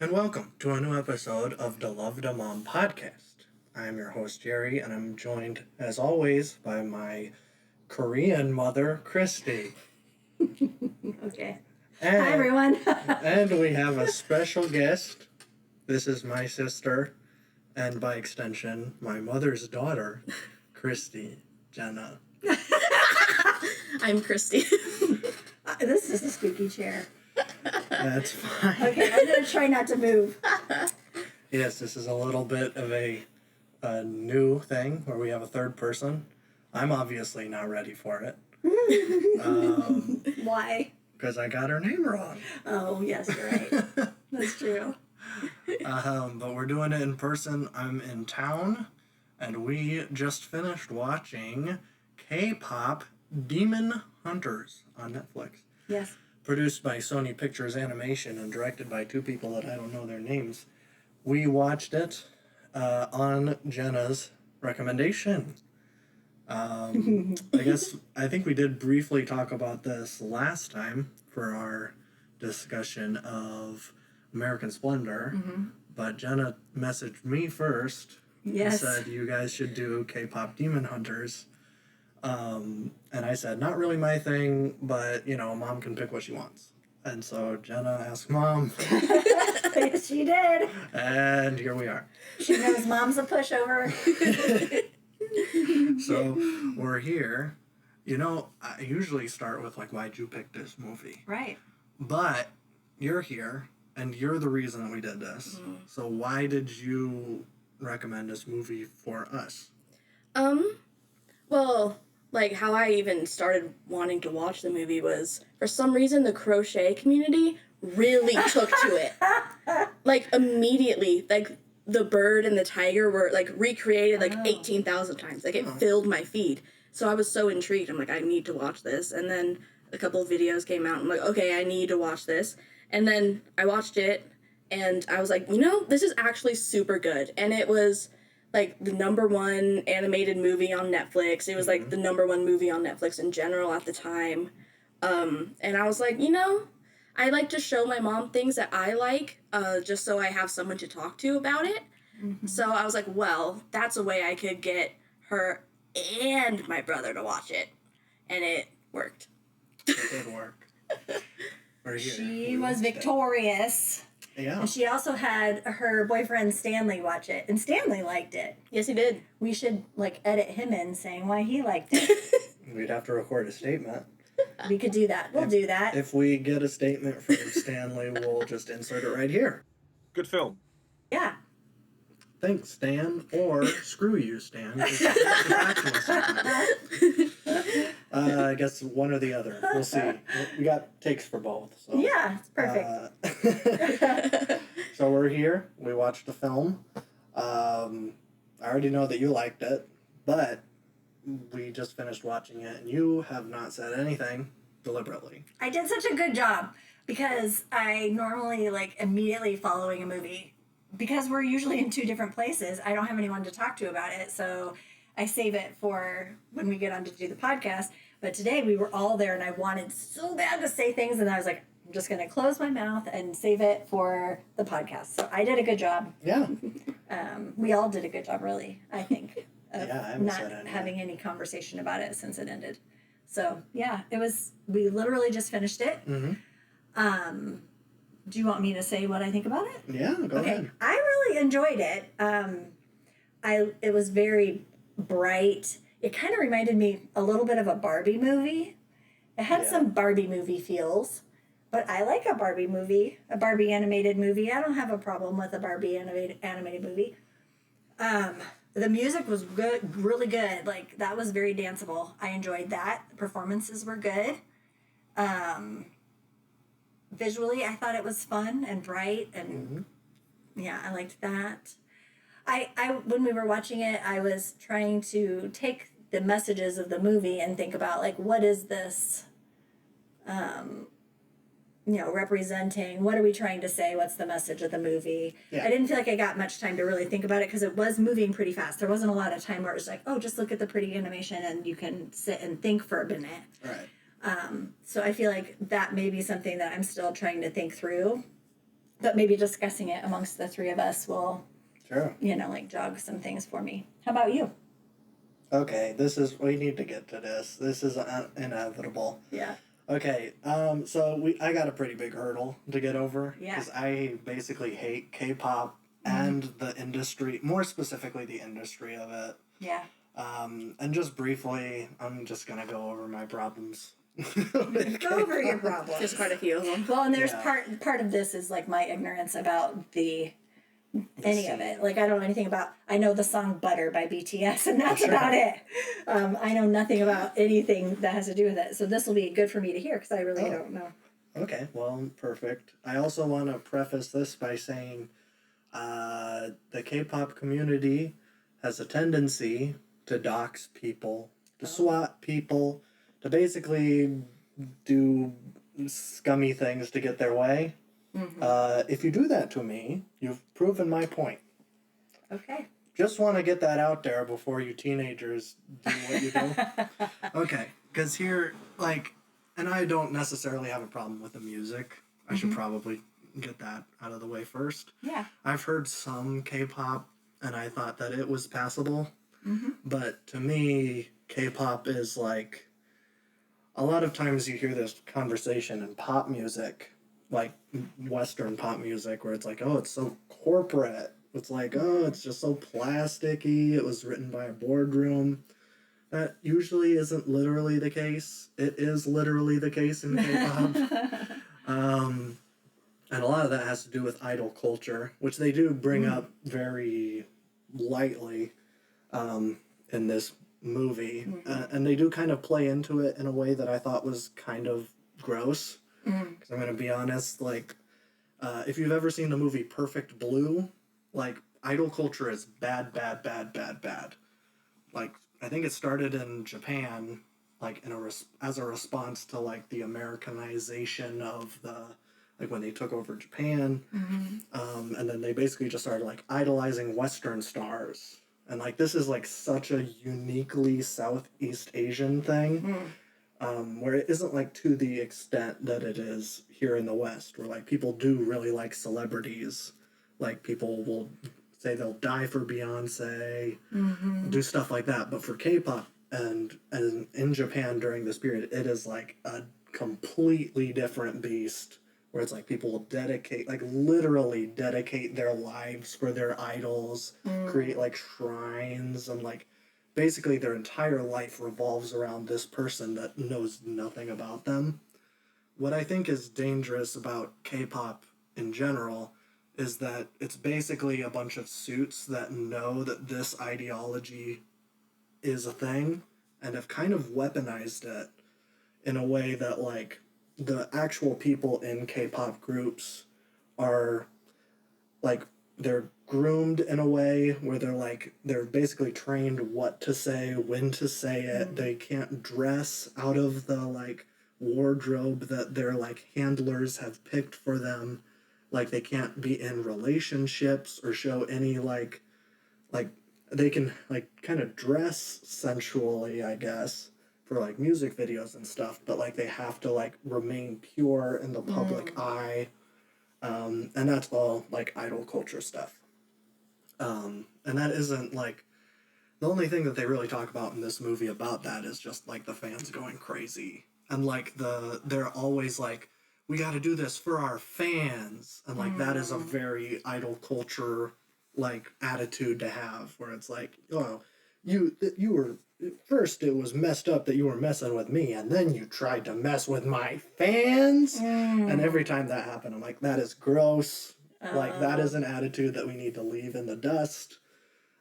and welcome to a new episode of the Love the Mom podcast. I am your host, Jerry, and I'm joined, as always, by my Korean mother, Christi. Okay. And, Hi, everyone. and we have a special guest. This is my sister, and by extension, my mother's daughter, Christi, Jenna. I'm Christi. This is the squeaky chair. That's fine. Okay, I'm going to try not to move. Yes, this is a little bit of a new thing where we have a third person. I'm obviously not ready for it. Why? Because I got her name wrong. Oh, yes, you're right. That's true. But we're doing it in person. I'm in town, and we just finished watching KPop Demon Hunters on Netflix. Yes. Produced by Sony Pictures Animation and directed by two people that I don't know their names. We watched it on Jenna's recommendation. I think we did briefly talk about this last time for our discussion of American Splendor, but Jenna messaged me first Yes. and said you guys should do K-pop Demon Hunters. And I said, not really my thing, but, Mom can pick what she wants. And so Jenna asked Mom, Yes, she did. and here we are. She knows Mom's a pushover. So we're here. I usually start with, why'd you pick this movie? Right. But you're here, and you're the reason we did this. So why did you recommend this movie for us? Well, how I even started wanting to watch the movie was, for some reason, the crochet community really took to it. Immediately. The bird and the tiger were, recreated, 18,000 times. It filled my feed. So I was so intrigued. I'm like, I need to watch this. And then a couple of videos came out. I'm like, okay, I need to watch this. And then I watched it, and I was like, this is actually super good. And it was the number one animated movie on Netflix. It was the number one movie on Netflix in general at the time. And I was like, I like to show my mom things that I like, just so I have someone to talk to about it. So I was like, well, that's a way I could get her and my brother to watch it. And it worked. It did work. We're here. She was victorious. Yeah. And she also had her boyfriend Stanley watch it. And Stanley liked it. Yes, he did. We should, edit him in saying why he liked it. We'd have to record a statement. We could do that. We'll do that. If we get a statement from Stanley, we'll just insert it right here. Good film. Yeah. Thanks, Stan, or screw you, Stan. I guess one or the other. We'll see. We got takes for both. So. Yeah, it's perfect. So we're here. We watched the film. I already know that you liked it, but we just finished watching it, and you have not said anything deliberately. I did such a good job because I normally immediately following a movie. Because we're usually in two different places, I don't have anyone to talk to about it, so I save it for when we get on to do the podcast. But today we were all there, and I wanted so bad to say things, and I was like, I'm just going to close my mouth and save it for the podcast. So I did a good job. Yeah. We all did a good job, really, I think, of Yeah, I haven't not said anything. having any conversation about it since it ended. So, yeah, we literally just finished it. Do you want me to say what I think about it? Yeah, go ahead. I really enjoyed it. It was very bright. It kind of reminded me a little bit of a Barbie movie. It had some Barbie movie feels, but I like a Barbie movie, a Barbie animated movie. I don't have a problem with a Barbie animated movie. The music was good, really good. That was very danceable. I enjoyed that. The performances were good. Visually, I thought it was fun and bright, and yeah, I liked that. I when we were watching it, I was trying to take the messages of the movie and think about what is this, representing? What are we trying to say? What's the message of the movie? Yeah. I didn't feel like I got much time to really think about it because it was moving pretty fast. There wasn't a lot of time where it was oh, just look at the pretty animation and you can sit and think for a minute. Right. So I feel like that may be something that I'm still trying to think through. but maybe discussing it amongst the three of us will, Sure. like jog some things for me. How about you? Okay, we need to get to this. This is inevitable. Yeah. Okay, so I got a pretty big hurdle to get over. Yeah. Because I basically hate K-pop and the industry, more specifically the industry of it. Yeah. And just briefly, I'm just gonna go over my problems. Go over your problems. There's quite a few of them. Well, and there's Yeah. part of this is like my ignorance about any of it. Like I don't know anything about. I know the song "Butter" by BTS, and that's Sure. about it. I know nothing about anything that has to do with it. So this will be good for me to hear because I really don't know. Okay, well, perfect. I also want to preface this by saying the K-pop community has a tendency to dox people, to swat people, to basically do scummy things to get their way. If you do that to me, you've proven my point. Okay. Just want to get that out there before you teenagers do what you do. Okay, because here, and I don't necessarily have a problem with the music. I should probably get that out of the way first. Yeah. I've heard some K-pop, and I thought that it was passable. But to me, K-pop is like, a lot of times you hear this conversation in pop music, like Western pop music, where it's like, oh, it's so corporate. It's like, oh, it's just so plasticky. It was written by a boardroom. That usually isn't literally the case. It is literally the case in K-pop. And a lot of that has to do with idol culture, which they do bring up very lightly in this movie. And they do kind of play into it in a way that I thought was kind of gross. Because I'm going to be honest, if you've ever seen the movie Perfect Blue, idol culture is bad, bad, bad, bad, bad. I think it started in Japan, as a response to, the Americanization of when they took over Japan. And then they basically just started, idolizing Western stars. And, this is, such a uniquely Southeast Asian thing. Where it isn't to the extent that it is here in the West, where people do really like celebrities. People will say they'll die for Beyonce, do stuff like that. But for K-pop and in Japan during this period, it is a completely different beast. Where it's people will dedicate, literally dedicate their lives for their idols, create shrines, and basically their entire life revolves around this person that knows nothing about them. What I think is dangerous about K-pop in general is that it's basically a bunch of suits that know that this ideology is a thing and have kind of weaponized it in a way that the actual people in K-pop groups are they're groomed in a way where they're basically trained what to say, when to say it. They can't dress out of the wardrobe that their handlers have picked for them. They can't be in relationships or show any they can kind of dress sensually, I guess, for music videos and stuff, but they have to remain pure in the public eye. And that's all idol culture stuff. And that isn't the only thing that they really talk about in this movie about that is just the fans going crazy. And they're always we got to do this for our fans. And that is a very idol culture attitude to have, where it's oh, you were first, it was messed up that you were messing with me, and then you tried to mess with my fans. And every time that happened, I'm that is gross. That is an attitude that we need to leave in the dust.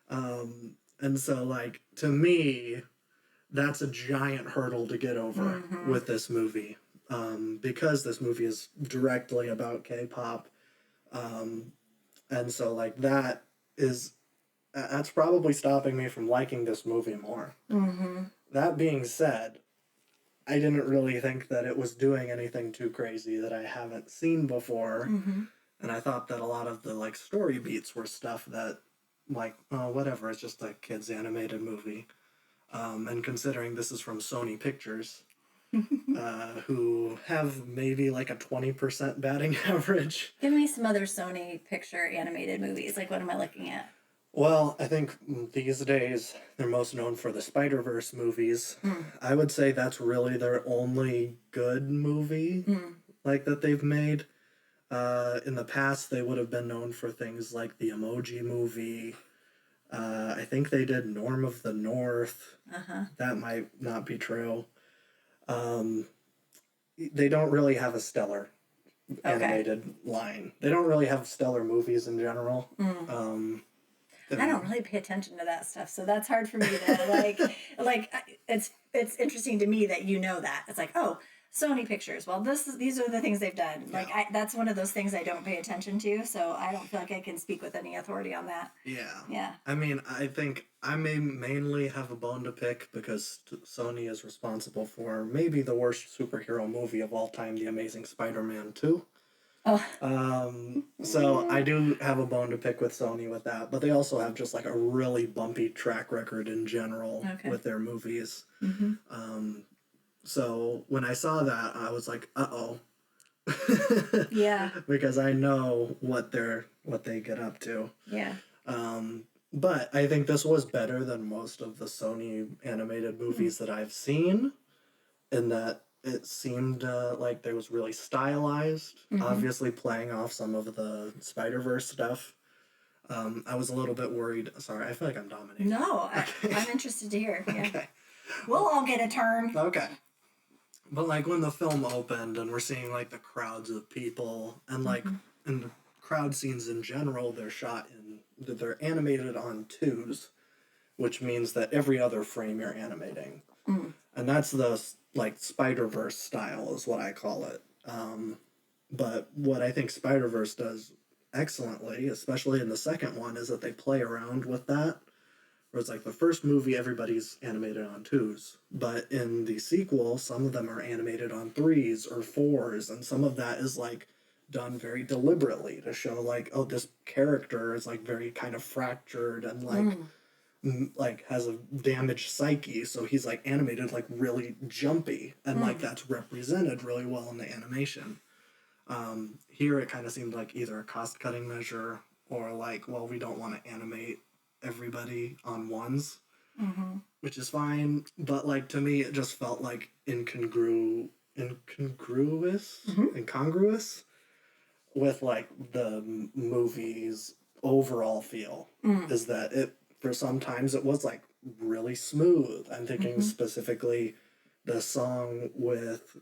And so to me, that's a giant hurdle to get over with this movie, because this movie is directly about K-pop. And so that's probably stopping me from liking this movie more. That being said, I didn't really think that it was doing anything too crazy that I haven't seen before. And I thought that a lot of the story beats were stuff that oh, whatever, it's just a kid's animated movie. And considering this is from Sony Pictures, who have maybe like a 20% batting average. Give me some other Sony picture animated movies. Like, what am I looking at? Well, I think these days they're most known for the Spider-Verse movies. I would say that's really their only good movie like that they've made. In the past, they would have been known for things like the Emoji Movie. I think they did Norm of the North. That might not be true. They don't really have a stellar animated line. They don't really have stellar movies in general. I don't really pay attention to that stuff, so that's hard for me to it's interesting to me that you know that. It's like, oh, Sony Pictures. Well, these are the things they've done. Yeah. Like, that's one of those things I don't pay attention to, so I don't feel like I can speak with any authority on that. Yeah. Yeah. I mean, I think I may mainly have a bone to pick because Sony is responsible for maybe the worst superhero movie of all time, The Amazing Spider-Man 2. Oh. So I do have a bone to pick with Sony with that, but they also have just like a really bumpy track record in general with their movies. So when I saw that, I was like, uh-oh. Yeah. Because I know what they get up to. Yeah. But I think this was better than most of the Sony animated movies that I've seen, in that it seemed like there was really stylized, obviously playing off some of the Spider-Verse stuff. I was a little bit worried. Sorry, I feel like I'm dominating. No, I'm interested to hear. Yeah. Okay. We'll all get a turn. Okay. But like when the film opened and we're seeing like the crowds of people and like in the crowd scenes in general, they're animated on twos, which means that every other frame you're animating. And that's the like Spider-Verse style is what I call it. But what I think Spider-Verse does excellently, especially in the second one, is that they play around with that. Where it's like the first movie, everybody's animated on twos. But in the sequel, some of them are animated on threes or fours. And some of that is like done very deliberately to show like, oh, this character is like very kind of fractured and like has a damaged psyche. So he's like animated like really jumpy. And like that's represented really well in the animation. Here it kind of seemed like either a cost-cutting measure or like, well, we don't want to animate everybody on ones, which is fine, but like to me it just felt like incongruous with like the movie's overall feel. Is that it for sometimes it was like really smooth. I'm thinking specifically the song with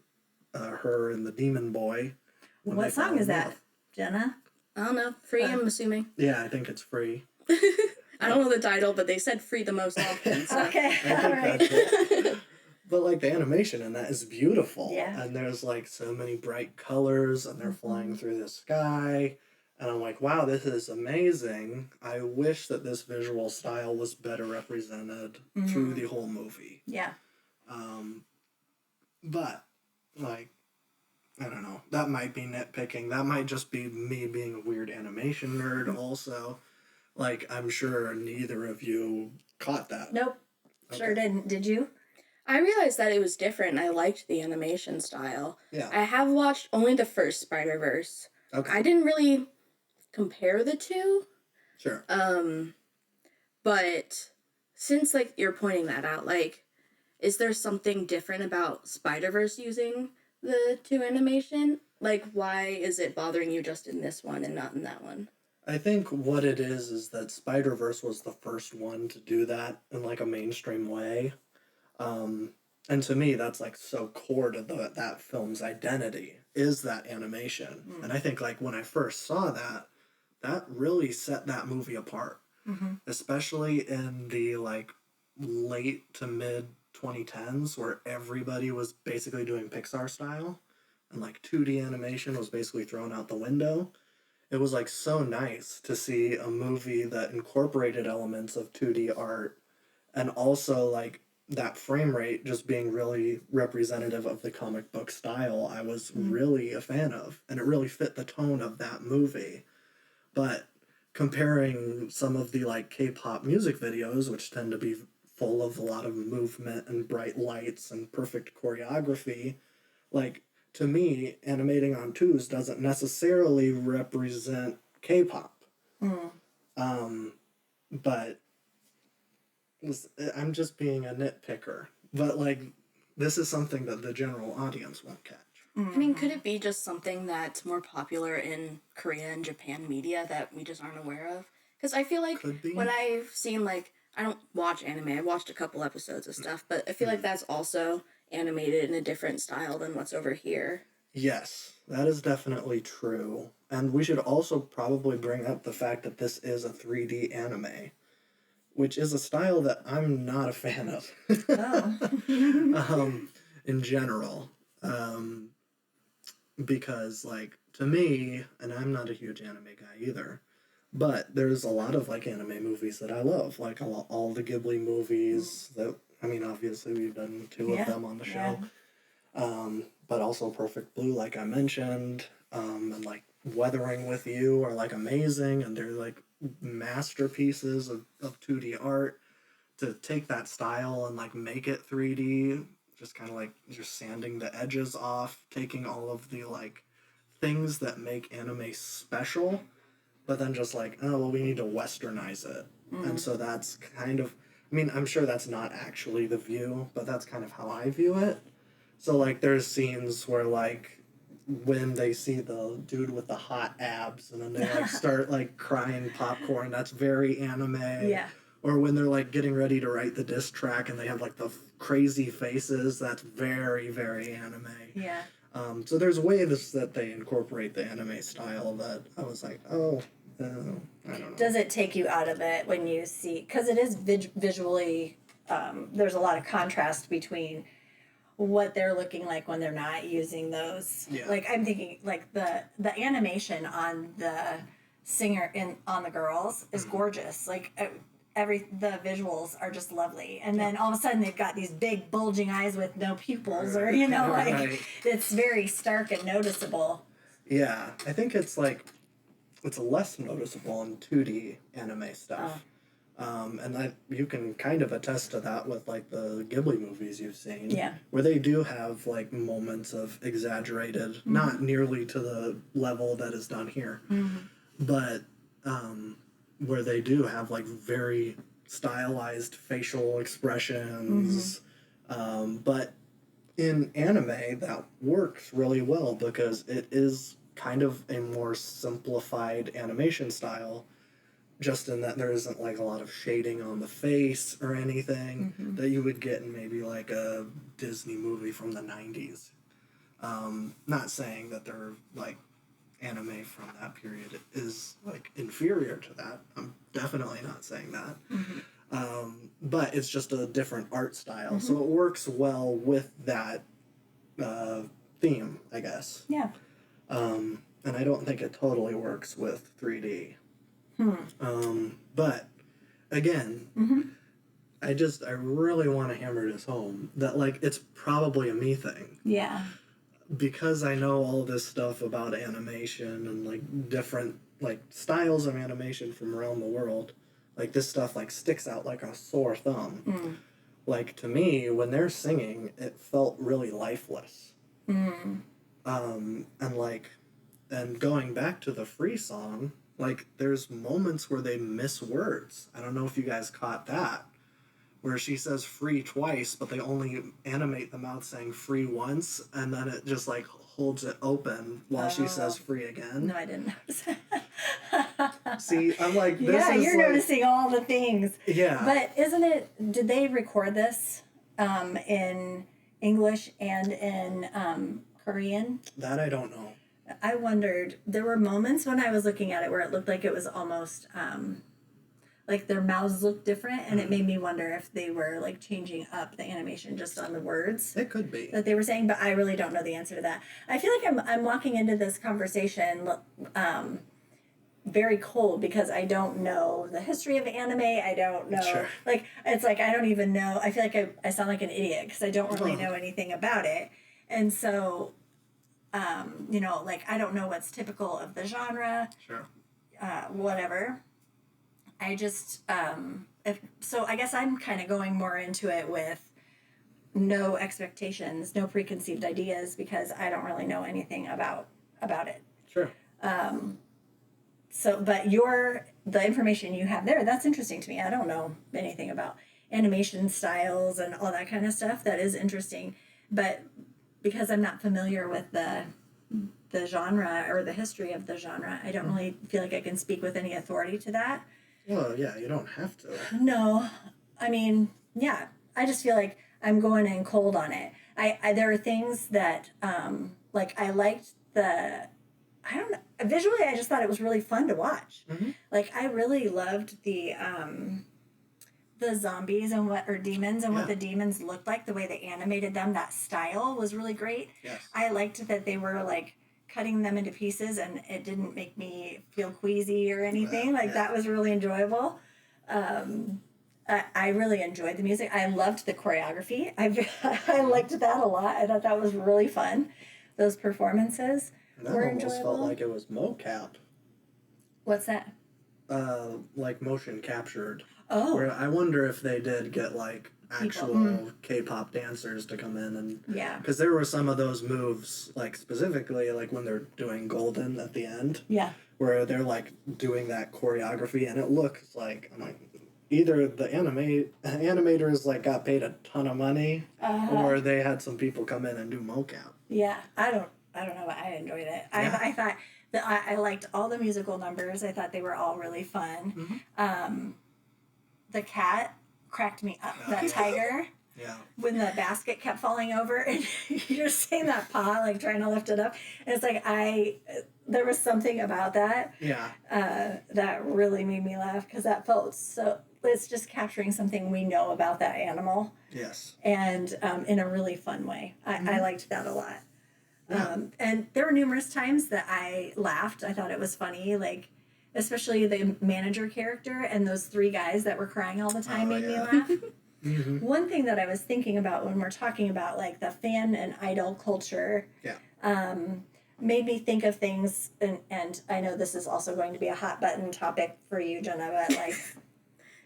her and the demon boy. What song is that, Jenna? I don't know. Free, I'm assuming. Yeah, I think it's Free. I don't know the title, but they said free the most often. So. Okay, I all think right. that's it. But like the animation in that is beautiful. Yeah. And there's like so many bright colors and they're flying through the sky. And I'm like, wow, this is amazing. I wish that this visual style was better represented through the whole movie. Yeah. But like, I don't know. That might be nitpicking. That might just be me being a weird animation nerd also. Like, I'm sure neither of you caught that. Nope. Sure didn't. Did you? I realized that it was different and I liked the animation style. Yeah. I have watched only the first Spider-Verse. Okay. I didn't really compare the two. Sure. But since like you're pointing that out, like, is there something different about Spider-Verse using the two animation? Like, why is it bothering you just in this one and not in that one? I think what it is that Spider-Verse was the first one to do that in like a mainstream way. And to me, that's like so core to that film's identity is that animation. And I think like when I first saw that, that really set that movie apart. Especially in the like late to mid 2010s where everybody was basically doing Pixar style and like 2D animation was basically thrown out the window. It was like so nice to see a movie that incorporated elements of 2D art and also like that frame rate just being really representative of the comic book style I was really a fan of. And it really fit the tone of that movie. But comparing some of the like K-pop music videos, which tend to be full of a lot of movement and bright lights and perfect choreography, like, to me, animating on twos doesn't necessarily represent K-pop. But I'm just being a nitpicker. But, like, this is something that the general audience won't catch. I mean, could it be just something that's more popular in Korea and Japan media that we just aren't aware of? Because I feel like Could be. when I've seen, like, I don't watch anime, I watched a couple episodes of stuff, but I feel like that's also animated in a different style than what's over here. Yes, that is definitely true. And we should also probably bring up the fact that this is a 3D anime, which is a style that I'm not a fan of. Oh. In general. Because, like, to me, and I'm not a huge anime guy either, but there's a lot of, like, anime movies that I love. Like, all the Ghibli movies that, I mean, obviously we've done two of them on the show. But also Perfect Blue, like I mentioned, and, like, Weathering with You are, like, amazing, and they're, like, masterpieces of 2D art. To take that style and, like, make it 3D, just kind of, like, just sanding the edges off, taking all of the, like, things that make anime special, but then just like, oh, well, we need to westernize it. And so that's kind of, I mean, I'm sure that's not actually the view, but that's kind of how I view it. So, like, there's scenes where, like, when they see the dude with the hot abs and then they, like, start, like, crying popcorn, that's very anime. Yeah. Or when they're, like, getting ready to write the diss track and they have, like, the crazy faces, that's very, very anime. Yeah. So there's ways that they incorporate the anime style that I was like, oh, I don't know. Does it take you out of it when you see, because it is visually, there's a lot of contrast between what they're looking like when they're not using those. Yeah. Like, I'm thinking, like, the animation on the singer on the girls is gorgeous. Like, the visuals are just lovely. And then all of a sudden they've got these big bulging eyes with no pupils, or, you know, like, Right. it's very stark and noticeable. Yeah, I think it's like, it's less noticeable in 2D anime stuff. And you can kind of attest to that with, like, the Ghibli movies you've seen. Yeah. Where they do have, like, moments of exaggerated, not nearly to the level that is done here, but where they do have, like, very stylized facial expressions. But in anime, that works really well because it is kind of a more simplified animation style, just in that there isn't, like, a lot of shading on the face or anything that you would get in maybe, like, a Disney movie from the 90s. Not saying that they're, like, anime from that period is, like, inferior to that. I'm definitely not saying that. But it's just a different art style, so it works well with that theme, I guess. Yeah. And I don't think it totally works with 3D. But again, I really want to hammer this home that, like, it's probably a me thing. Yeah. Because I know all this stuff about animation and, like, different, like, styles of animation from around the world, like, this stuff, like, sticks out like a sore thumb. Like, to me, when they're singing, it felt really lifeless. And, like, and going back to the Free song, like, there's moments where they miss words. I don't know if you guys caught that. Where she says free twice, but they only animate the mouth saying free once, and then it just, like, holds it open while she says free again. No, I didn't notice. See, I'm like, this yeah, is you're like, noticing all the things. Yeah. But isn't it, did they record this in English and in Korean? That I don't know. I wondered, there were moments when I was looking at it where it looked like it was almost, like their mouths looked different, and it made me wonder if they were, like, changing up the animation just on the words It could be. that they were saying, but I really don't know the answer to that. I feel like I'm walking into this conversation very cold because I don't know the history of anime. I don't know. Sure. Like, it's like I don't even know. I feel like I sound like an idiot because I don't really know anything about it. And so, you know, like, I don't know what's typical of the genre, Sure. whatever. I just so I guess I'm kind of going more into it with no expectations, no preconceived ideas, because I don't really know anything about it. Sure. So, but the information you have there, that's interesting to me. I don't know anything about animation styles and all that kind of stuff. That is interesting, but because I'm not familiar with the genre or the history of the genre, I don't really feel like I can speak with any authority to that. Well, yeah, you don't have to. No, I mean, yeah, I just feel like I'm going in cold on it. I there are things that like I liked I don't know, visually I just thought it was really fun to watch. Mm-hmm. Like I really loved the zombies and what the demons looked like, the way they animated them, that style was really great. Yes. I liked that they were like cutting them into pieces and it didn't make me feel queasy or anything. That was really enjoyable. I really enjoyed the music. I loved the choreography. I liked that a lot. I thought that was really fun. Those performances That were almost enjoyable. felt like it was mocap. What's that? Like motion captured. Oh. Where I wonder if they did get like actual K-pop dancers to come in and Yeah. because there were some of those moves like specifically like when they're doing Golden at the end. Yeah. Where they're like doing that choreography and it looks like I'm like either the animators like got paid a ton of money or they had some people come in and do mocap. Yeah. I don't know, but I enjoyed it. Yeah. I thought that I liked all the musical numbers. I thought they were all really fun. Mm-hmm. The cat cracked me up. That tiger. Yeah. When the basket kept falling over and you're seeing that paw like trying to lift it up. And it's like there was something about that. Yeah. That really made me laugh because that felt so. It's just capturing something we know about that animal. Yes. And in a really fun way. I liked that a lot. Yeah. And there were numerous times that I laughed. I thought it was funny, like especially the manager character and those three guys that were crying all the time made me laugh. Mm-hmm. One thing that I was thinking about when we're talking about like the fan and idol culture, made me think of things, and I know this is also going to be a hot button topic for you, Jenna, but like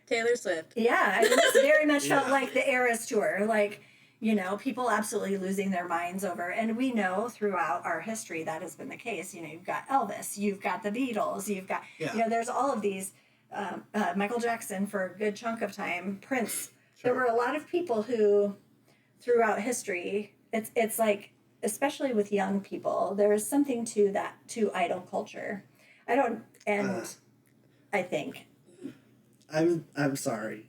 Taylor Swift. yeah, I just very much felt like the Eras tour, like, you know, people absolutely losing their minds over, and we know throughout our history that has been the case. You know, you've got Elvis, you've got the Beatles, you've got, you know, there's all of these, Michael Jackson for a good chunk of time, Prince. There were a lot of people who, throughout history, it's like, especially with young people, there is something to idol culture. I think. I'm sorry,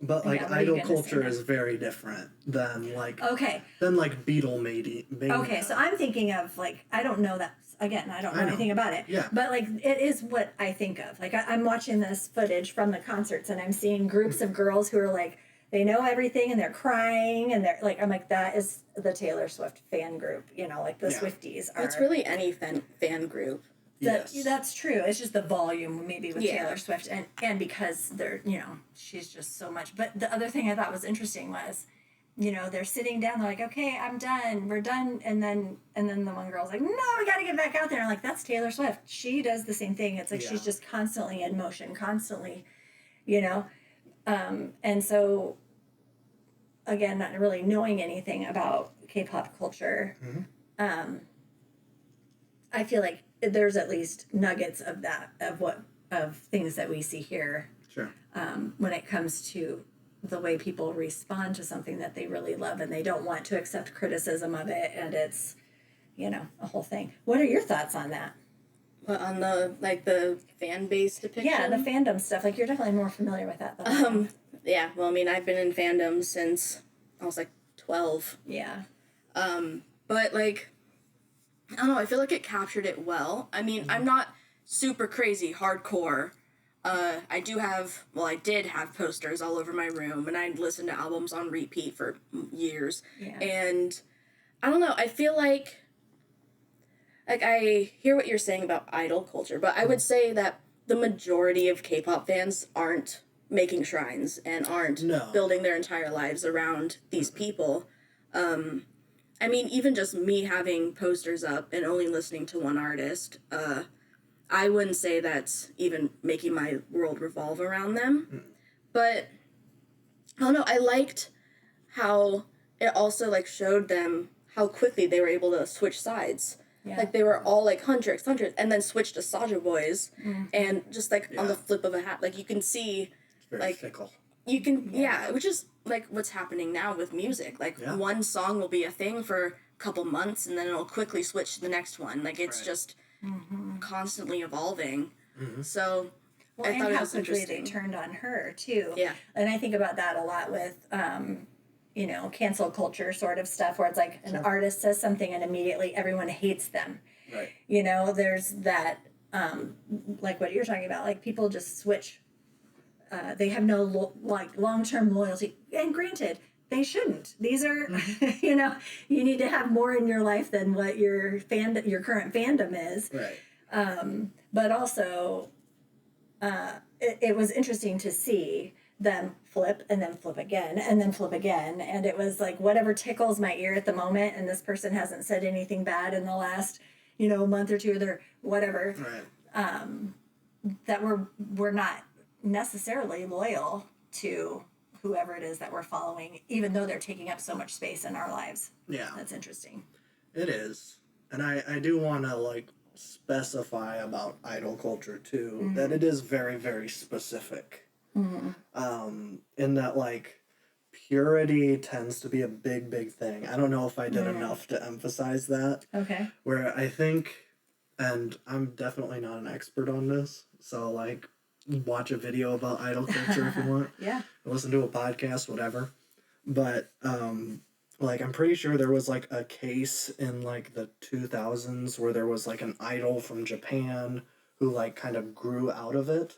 but like idol culture is very different than like Beatlemania. Okay, so I'm thinking of like I don't know that again. I don't know anything about it. Yeah. But like it is what I think of. Like I'm watching this footage from the concerts and I'm seeing groups of girls who are like they know everything and they're crying and they're like I'm like that is the Taylor Swift fan group. You know, like the Swifties are. It's really any fan group. That's true. It's just the volume maybe with Taylor Swift and because they're, you know, she's just so much. But the other thing I thought was interesting was, you know, they're sitting down, they're like, okay, I'm done. We're done. And then the one girl's like, no, we got to get back out there. And I'm like, that's Taylor Swift. She does the same thing. It's like she's just constantly in motion, constantly, you know. And so, again, not really knowing anything about K-pop culture, I feel like there's at least nuggets of that of things that we see here. Sure. When it comes to the way people respond to something that they really love and they don't want to accept criticism of it, and it's, you know, a whole thing. What are your thoughts on that? What, on the fan base depiction? Yeah, the fandom stuff. Like you're definitely more familiar with that than I am. Yeah. Well, I mean, I've been in fandom since I was like 12. Yeah. But like, I don't know, I feel like it captured it well. I mean, I'm not super crazy hardcore. I did have posters all over my room, and I'd listen to albums on repeat for years. Yeah. And I don't know, I feel like I hear what you're saying about idol culture, but I would say that the majority of K-pop fans aren't making shrines and aren't building their entire lives around these people. I mean, even just me having posters up and only listening to one artist, I wouldn't say that's even making my world revolve around them. But I don't know, I liked how it also like showed them how quickly they were able to switch sides. Yeah. Like they were all like hundreds, and then switched to Saja Boys, and just like on the flip of a hat, like you can see, It's very like fickle. you can which is like what's happening now with music. Like one song will be a thing for a couple months, and then it'll quickly switch to the next one. Like it's just constantly evolving. So Well, I thought and it how was quickly interesting. they turned on her too. Yeah. And I think about that a lot with, you know, cancel culture sort of stuff, where it's like an artist says something and immediately everyone hates them. Right. You know, there's that, like what you're talking about, like people just switch. They have no like long-term loyalty, and granted, they shouldn't. These are, you know, you need to have more in your life than what your current fandom is. Right. But also, it was interesting to see them flip and then flip again and then flip again, and it was like whatever tickles my ear at the moment, and this person hasn't said anything bad in the last, you know, month or two, or whatever, Right. that we're not necessarily loyal to whoever it is that we're following, even though they're taking up so much space in our lives. Yeah. That's interesting. It is. And I do want to, like, specify about idol culture, too, that it is very, very specific. In that, like, purity tends to be a big, big thing. I don't know if I did enough to emphasize that. Okay. Where I think, and I'm definitely not an expert on this, so, like, watch a video about idol culture if you want. Yeah. Listen to a podcast, whatever. But, like, I'm pretty sure there was, like, a case in, like, the 2000s where there was, like, an idol from Japan who, like, kind of grew out of it.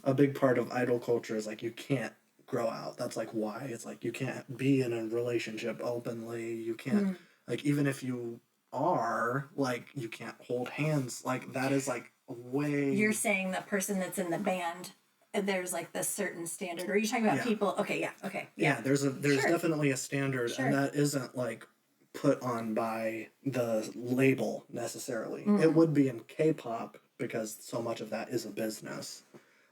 A big part of idol culture is, like, you can't grow out. That's, like, why. It's, like, you can't be in a relationship openly. You can't, like, even if you are, like, you can't hold hands. Like, that is, like, way... You're saying the person that's in the band, there's like this certain standard, or are you talking about people? Okay, yeah, okay. Yeah, there's definitely a standard, Sure. and that isn't, like, put on by the label necessarily. It would be in K-pop because so much of that is a business.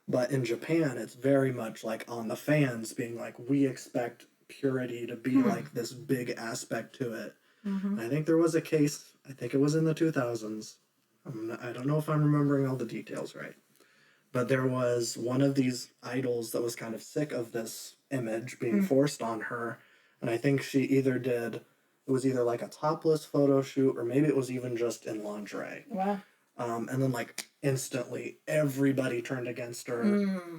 But in Japan, it's very much like on the fans being like, we expect purity to be like this big aspect to it. And I think there was a case, I think it was in the 2000s. I don't know if I'm remembering all the details right. But there was one of these idols that was kind of sick of this image being forced on her. And I think she it was either like a topless photo shoot, or maybe it was even just in lingerie. Wow. And then, like, instantly everybody turned against her.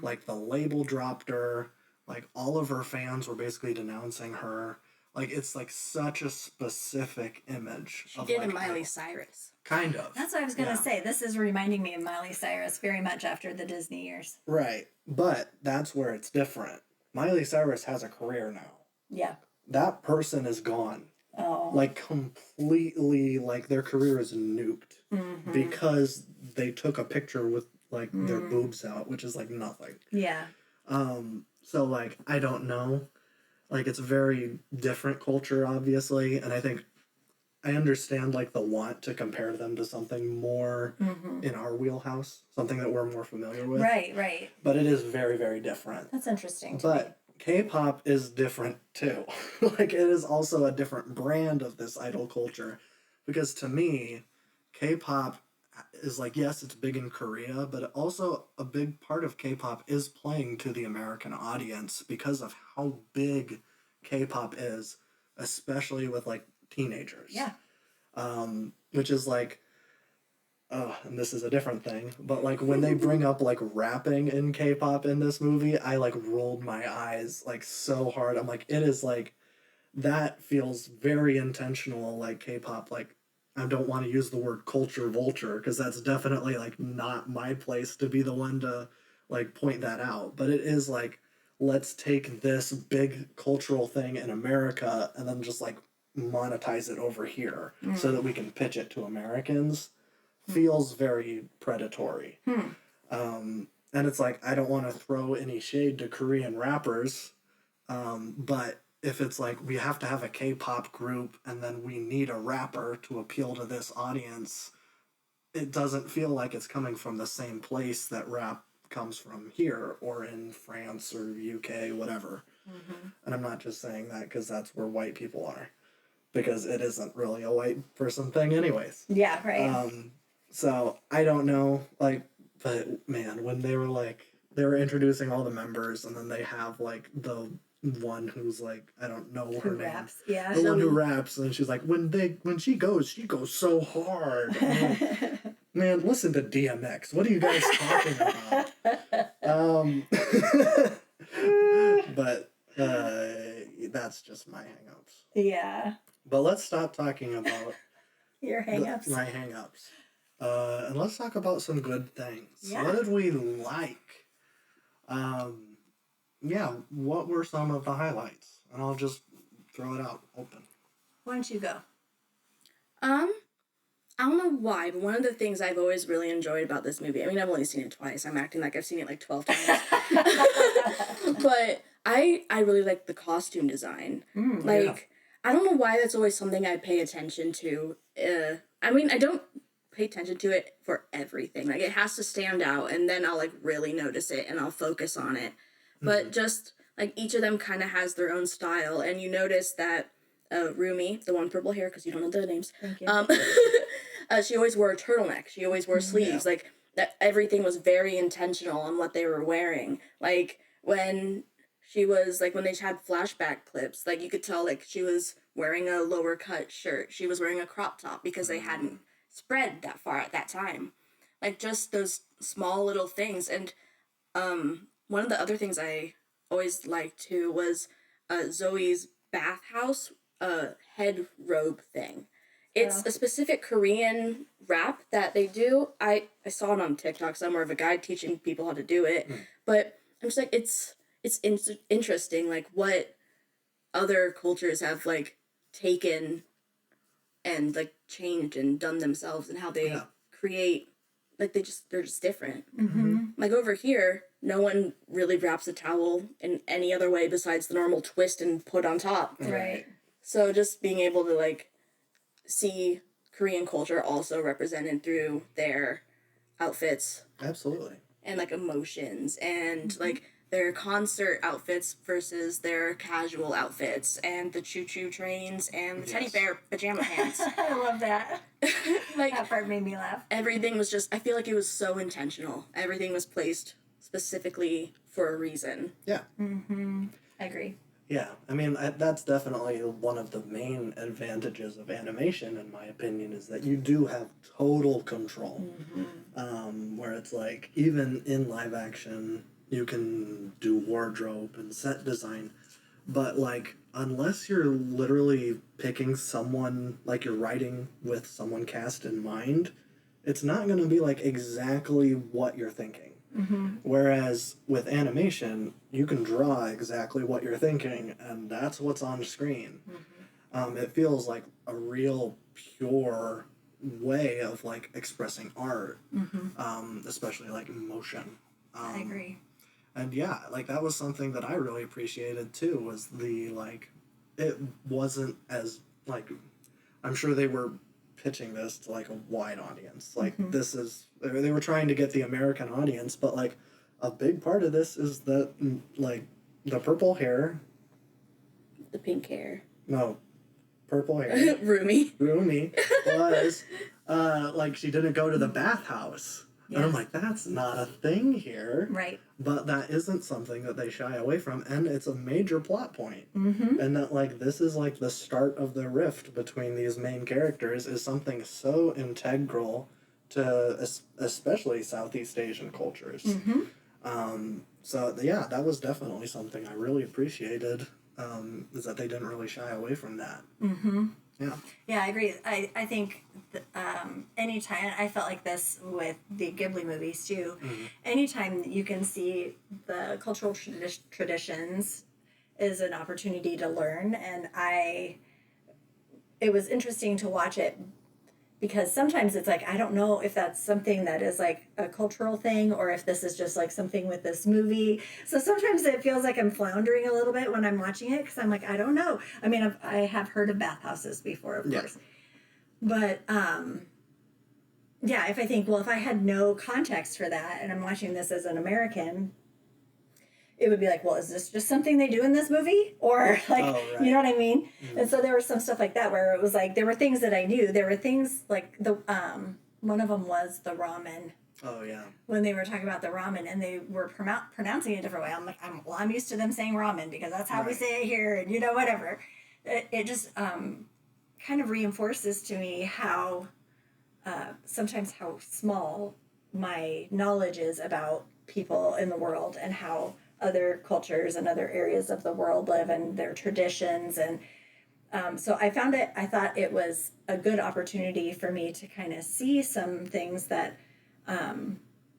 Like, the label dropped her. Like, all of her fans were basically denouncing her. Like, it's, like, such a specific image. She did like, a Miley Cyrus. Kind of. That's what I was going to say. This is reminding me of Miley Cyrus very much after the Disney years. Right. But that's where it's different. Miley Cyrus has a career now. Yeah. That person is gone. Oh. Like, completely, like, their career is nuked. Because they took a picture with, like, their boobs out, which is, like, nothing. Yeah. So, like, I don't know. Like, it's a very different culture, obviously, and I think I understand, like, the want to compare them to something more in our wheelhouse, something that we're more familiar with. Right, right. But it is very, very different. That's interesting to But K-pop is different, too. Like, it is also a different brand of this idol culture. Because to me, K-pop is like, yes, it's big in Korea, but also a big part of K-pop is playing to the American audience because of how big K-pop is, especially with, like, teenagers. Yeah. Which is like, and this is a different thing, but, like, when they bring up, like, rapping in K-pop in this movie, I, like, rolled my eyes, like, so hard. I'm like, it is, like, that feels very intentional, like, K-pop, like, I don't want to use the word culture vulture, because that's definitely, like, not my place to be the one to, like, point that out. But it is, like, let's take this big cultural thing in America and then just, like, monetize it over here so that we can pitch it to Americans. Feels very predatory. And it's like, I don't want to throw any shade to Korean rappers, but if it's like, we have to have a K-pop group and then we need a rapper to appeal to this audience, it doesn't feel like it's coming from the same place that rap comes from here or in France or UK, whatever. And I'm not just saying that because that's where white people are, because it isn't really a white person thing anyways. Yeah, right. So I don't know, like, but man, when they were introducing all the members, and then they have like the one who's like, I don't know her Who name. raps? Yeah. The one who raps, and she's like, when she goes so hard. I'm like, man, listen to DMX. What are you guys talking about? But that's just my hangups. Yeah. But let's stop talking about Your hangups. my hangups. And let's talk about some good things. Yeah. What did we like? Yeah, what were some of the highlights? And I'll just throw it out open. Why don't you go? I don't know why, but one of the things I've always really enjoyed about this movie, I mean, I've only seen it twice. I'm acting like I've seen it like 12 times. But I really like the costume design. I don't know why that's always something I pay attention to. I mean, I don't pay attention to it for everything. Like, it has to stand out, and then I'll, like, really notice it, and I'll focus on it. But just, like, each of them kind of has their own style, and you notice that Rumi, the one with purple hair, because you don't know the names, Thank you. she always wore a turtleneck. She always wore sleeves. Yeah. Like, that everything was very intentional on what they were wearing. Like, when she was, like, when they had flashback clips, like, you could tell, like, she was wearing a lower cut shirt. She was wearing a crop top because they hadn't spread that far at that time. Like, just those small little things. And one of the other things I always liked, too, was Zoe's bathhouse head robe thing. It's a specific Korean wrap that they do. I saw it on TikTok somewhere of a guy teaching people how to do it. But I'm just like, it's interesting, like, what other cultures have, like, taken and, like, changed and done themselves, and how they create, like, they're just different. Like, over here, no one really wraps a towel in any other way besides the normal twist and put on top. Right. So just being able to, like, see Korean culture also represented through their outfits. Absolutely. And, like, emotions, and like their concert outfits versus their casual outfits, and the choo-choo trains, and the teddy bear pajama pants. I love that. Like, That part made me laugh. everything was just, I feel like it was so intentional. Everything was placed specifically for a reason. Yeah. I agree. Yeah, I mean, that's definitely one of the main advantages of animation, in my opinion, is that you do have total control. Where it's like, even in live action, you can do wardrobe and set design, but, like, unless you're literally picking someone, like, you're writing with someone cast in mind, it's not going to be, like, exactly what you're thinking. Whereas with animation, you can draw exactly what you're thinking, and that's what's on screen. It feels like a real pure way of, like, expressing art, especially, like, emotion. I agree. And yeah, like, that was something that I really appreciated too, was the, like, it wasn't as, like, I'm sure they were pitching this to, like, a wide audience. Like, this is, they were trying to get the American audience, but, like, a big part of this is that, like, the purple hair, The pink hair. no, purple hair, Rumi. Rumi, was, like, she didn't go to the bathhouse. And I'm like, that's not a thing here. Right. But that isn't something that they shy away from, and it's a major plot point. And that, like, this is, like, the start of the rift between these main characters, is something so integral to especially Southeast Asian cultures. So, yeah, that was definitely something I really appreciated, is that they didn't really shy away from that. Yeah. Yeah, I agree. I think anytime, I felt like this with the Ghibli movies too, anytime you can see the cultural traditions is an opportunity to learn. And it was interesting to watch it, because sometimes it's like, I don't know if that's something that is like a cultural thing, or if this is just like something with this movie. So sometimes it feels like I'm floundering a little bit when I'm watching it, because I'm like, I don't know. I mean, I have heard of bathhouses before, of course. But yeah, if I think, well, if I had no context for that and I'm watching this as an American, it would be like, well, is this just something they do in this movie? Or like, you know what I mean? And so there was some stuff like that where it was like, there were things that I knew. There were things like one of them was the ramen. Oh, yeah. When they were talking about the ramen and they were pronouncing it a different way. I'm like, I'm used to them saying ramen because that's how we say it here and, you know, whatever. It just kind of reinforces to me how sometimes how small my knowledge is about people in the world and how other cultures and other areas of the world live and their traditions. And so I thought it was a good opportunity for me to kind of see some things that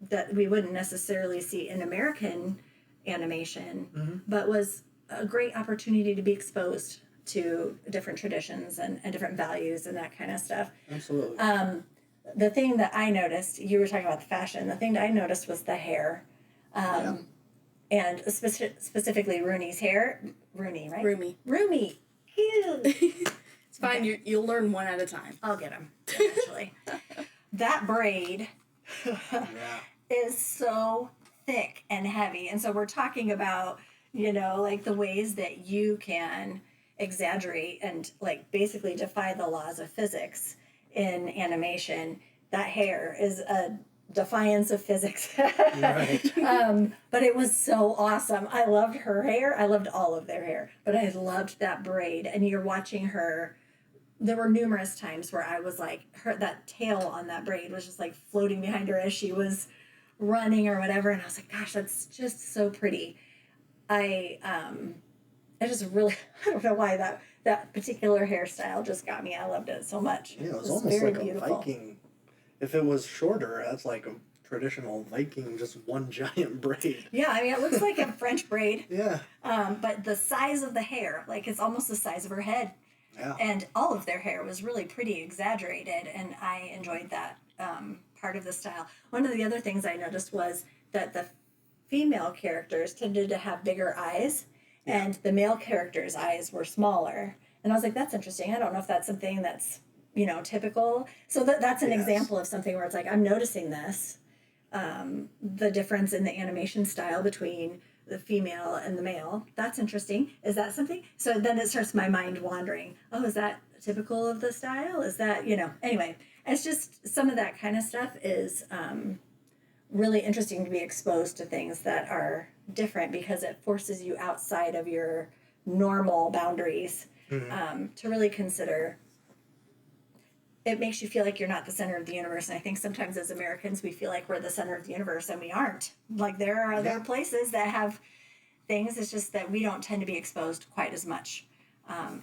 that we wouldn't necessarily see in American animation, but was a great opportunity to be exposed to different traditions and different values and that kind of stuff. Absolutely. The thing that I noticed, you were talking about the fashion, the thing that I noticed was the hair. And specifically Rooney's hair. Rooney, right? Rumi. Cute. It's fine. Okay. You'll learn one at a time. I'll get him eventually. That braid is so thick and heavy. And so we're talking about, you know, like the ways that you can exaggerate and like basically defy the laws of physics in animation. That hair is a defiance of physics. Right. But it was so awesome. I loved her hair. I loved all of their hair, but I loved that braid. And you're watching her. There were numerous times where I was like, that tail on that braid was just like floating behind her as she was running or whatever. And I was like, gosh, that's just so pretty. I just really, I don't know why that particular hairstyle just got me. I loved it so much. Yeah, it was almost very like beautiful. A Viking. If it was shorter, that's like a traditional Viking, just one giant braid. Yeah, I mean, it looks like a French braid. Yeah. But the size of the hair, like it's almost the size of her head. Yeah. And all of their hair was really pretty exaggerated, and I enjoyed that part of the style. One of the other things I noticed was that the female characters tended to have bigger eyes, and the male characters' eyes were smaller. And I was like, that's interesting. I don't know if that's something that's, you know, typical. So that's an example of something where it's like, I'm noticing this, the difference in the animation style between the female and the male. That's interesting. Is that something? So then it starts my mind wandering. Oh, is that typical of the style? Is that, you know, anyway, it's just some of that kind of stuff is really interesting to be exposed to things that are different because it forces you outside of your normal boundaries to really consider. It makes you feel like you're not the center of the universe. And I think sometimes as Americans, we feel like we're the center of the universe and we aren't. Like there are other places that have things. It's just that we don't tend to be exposed quite as much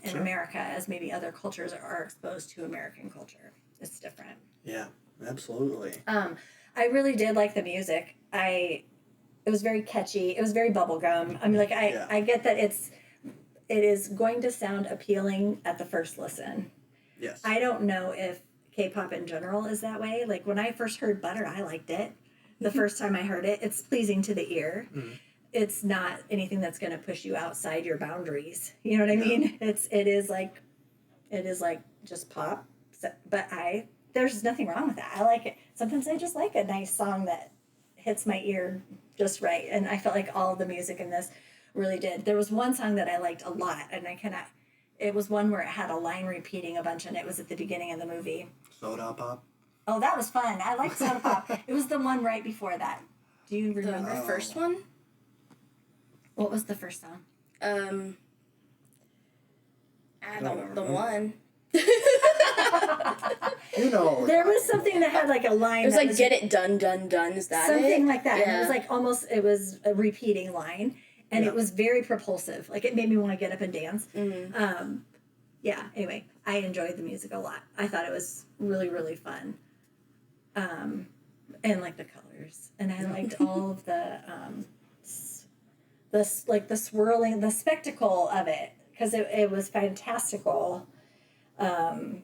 in America as maybe other cultures are exposed to American culture. It's different. Yeah, absolutely. I really did like the music. It was very catchy. It was very bubblegum. I mean, like I get that it is going to sound appealing at the first listen. Yes. I don't know if K-pop in general is that way. Like when I first heard Butter, I liked it. The first time I heard it, it's pleasing to the ear. Mm-hmm. It's not anything that's going to push you outside your boundaries. You know what I mean? It is like just pop. But there's nothing wrong with that. I like it. Sometimes I just like a nice song that hits my ear just right. And I felt like all the music in this really did. There was one song that I liked a lot, and it was one where it had a line repeating a bunch, and it was at the beginning of the movie. Soda Pop? Oh, that was fun. I liked Soda Pop. It was the one right before that. Do you remember? The first one? What was the first song? The one. You know. There was something that had like a line. It was like, get it done, done, done. Is that something it? like that. Yeah. And it was it was a repeating line. And it was very propulsive. Like, it made me want to get up and dance. Mm-hmm. Anyway, I enjoyed the music a lot. I thought it was really, really fun. And, like, the colors. And I liked all of the swirling, the spectacle of it. Because it was fantastical. I'm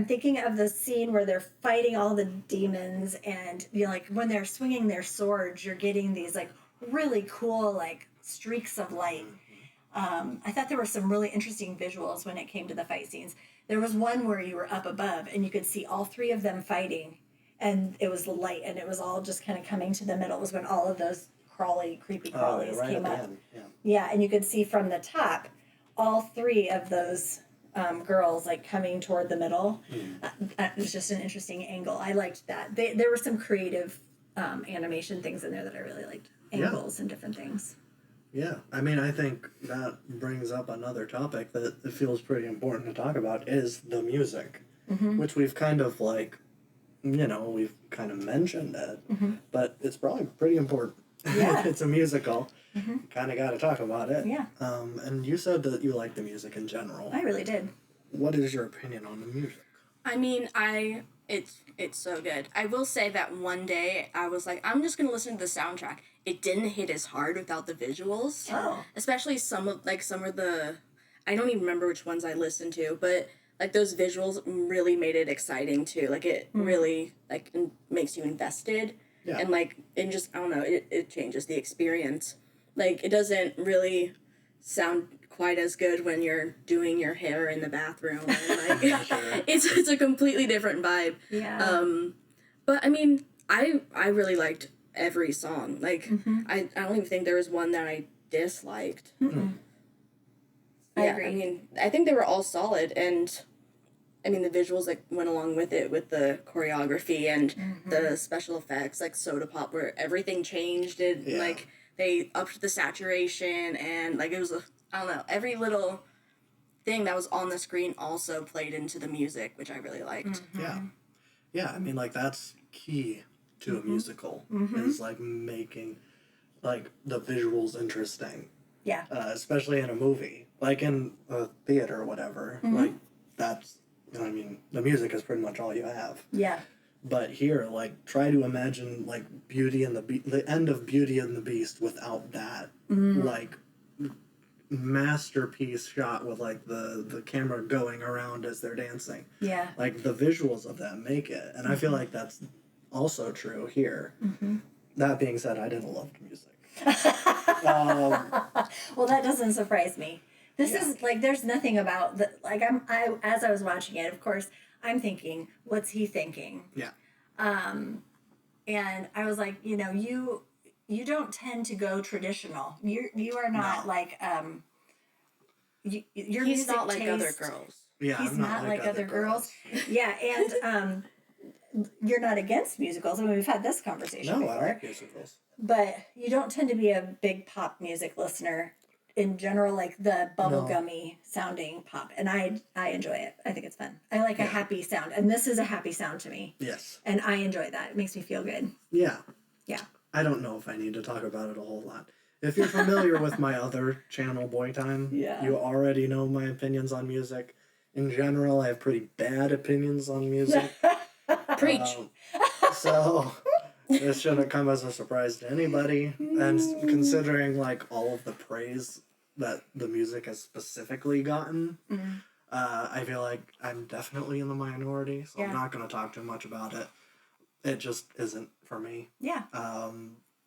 thinking of the scene where they're fighting all the demons, and you know, like when they're swinging their swords, you're getting these like really cool like streaks of light. I thought there were some really interesting visuals when it came to the fight scenes. There was one where you were up above and you could see all three of them fighting, and it was the light, and it was all just kind of coming to the middle. It was when all of those creepy crawlies right came at the up. end. Yeah. Yeah, and you could see from the top all three of those girls like coming toward the middle. It was just an interesting angle. I liked that. There were some creative animation things in there that I really liked. Angles and different things. Yeah, I mean, I think that brings up another topic that it feels pretty important to talk about is the music, which we've kind of like, we've kind of mentioned it, but it's probably pretty important. Yeah. It's a musical. Kind of got to talk about it. Yeah. And you said that you like the music in general. I really did. What is your opinion on the music? I mean, it's so good. I will say that one day I was like, I'm just gonna listen to the soundtrack. It didn't hit as hard without the visuals. Oh. Especially some of the, I don't even remember which ones I listened to, but like those visuals really made it exciting too. Like it really like makes you invested. Yeah. And like it just, I don't know, it changes the experience. Like it doesn't really sound quite as good when you're doing your hair in the bathroom. And, like it's a completely different vibe. Yeah. But I mean, I really liked every song. Like I don't even think there was one that I disliked. I Yeah, agree. I mean, I think they were all solid, and I mean the visuals like went along with it with the choreography and the special effects, like Soda Pop, where everything changed. And like they upped the saturation, and like it was I don't know, every little thing that was on the screen also played into the music, which I really liked. Yeah, I mean, like, that's key to a musical, is, like, making, like, the visuals interesting. Yeah. Especially in a movie. Like, in a theater or whatever. Like, that's, I mean, the music is pretty much all you have. Yeah. But here, like, try to imagine, like, the end of Beauty and the Beast without that. Like, masterpiece shot with like the camera going around as they're dancing. Yeah. Like the visuals of that make it, and I feel like that's also true here. That being said, I didn't love the music. Well, that doesn't surprise me. This is like there's nothing about the like I as I was watching it, of course, I'm thinking, what's he thinking? Yeah. And I was like, you don't tend to go traditional. You are not like your He's music not like other taste- girls. Yeah, He's I'm not like other girls. Yeah, and you're not against musicals. I mean, we've had this conversation No, before. I like musicals. But you don't tend to be a big pop music listener in general, like the bubblegummy sounding pop. And I enjoy it. I think it's fun. I like a happy sound. And this is a happy sound to me. Yes. And I enjoy that. It makes me feel good. Yeah. Yeah. I don't know if I need to talk about it a whole lot. If you're familiar with my other channel, Boy Time, you already know my opinions on music. In general, I have pretty bad opinions on music. Preach. So this shouldn't come as a surprise to anybody. And considering like all of the praise that the music has specifically gotten, I feel like I'm definitely in the minority. So I'm not going to talk too much about it. It just isn't for me. Yeah.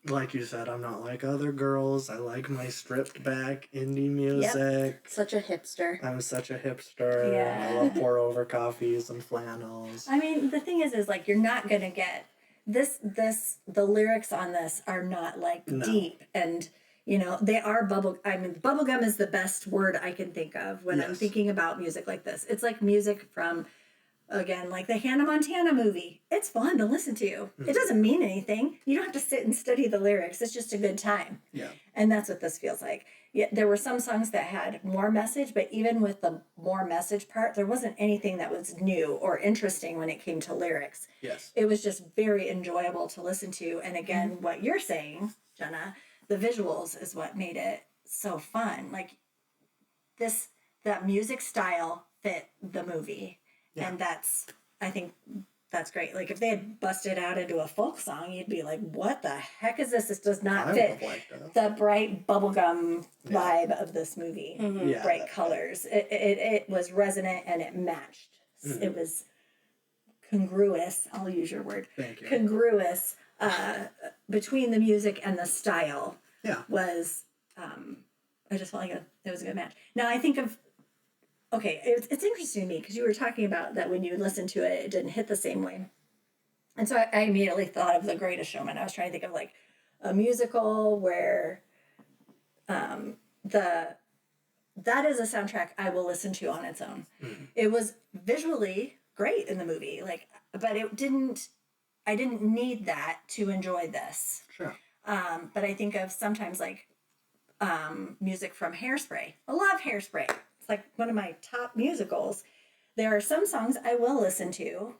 Like you said, I'm not like other girls. I like my stripped back indie music. Such a hipster. I'm such a hipster. Yeah. I love pour over coffees and flannels. I mean, the thing is like you're not gonna get the lyrics on this are not like deep and they are bubblegum is the best word I can think of when I'm thinking about music like this. It's like music from again, like the Hannah Montana movie. It's fun to listen to. It doesn't mean anything. You don't have to sit and study the lyrics. It's just a good time. Yeah. And that's what this feels like. Yeah, there were some songs that had more message, but even with the more message part, there wasn't anything that was new or interesting when it came to lyrics. Yes. It was just very enjoyable to listen to. And again, what you're saying, Jenna, the visuals is what made it so fun. Like that music style fit the movie. Yeah. And I think that's great. Like if they had busted out into a folk song, you'd be like, what the heck is this? This does not fit the bright bubblegum vibe of this movie. Bright colors. It was resonant and it matched. It was congruous. I'll use your word. Thank you. Congruous between the music and the style. Yeah. Was, I just felt like it was a good match. Now I think of okay, it's interesting to me because you were talking about that when you listened to it, it didn't hit the same way. And so I immediately thought of The Greatest Showman. I was trying to think of like a musical where that is a soundtrack I will listen to on its own. It was visually great in the movie, like, but I didn't need that to enjoy this. Sure. But I think of sometimes like music from Hairspray. I love Hairspray. It's like one of my top musicals. There are some songs I will listen to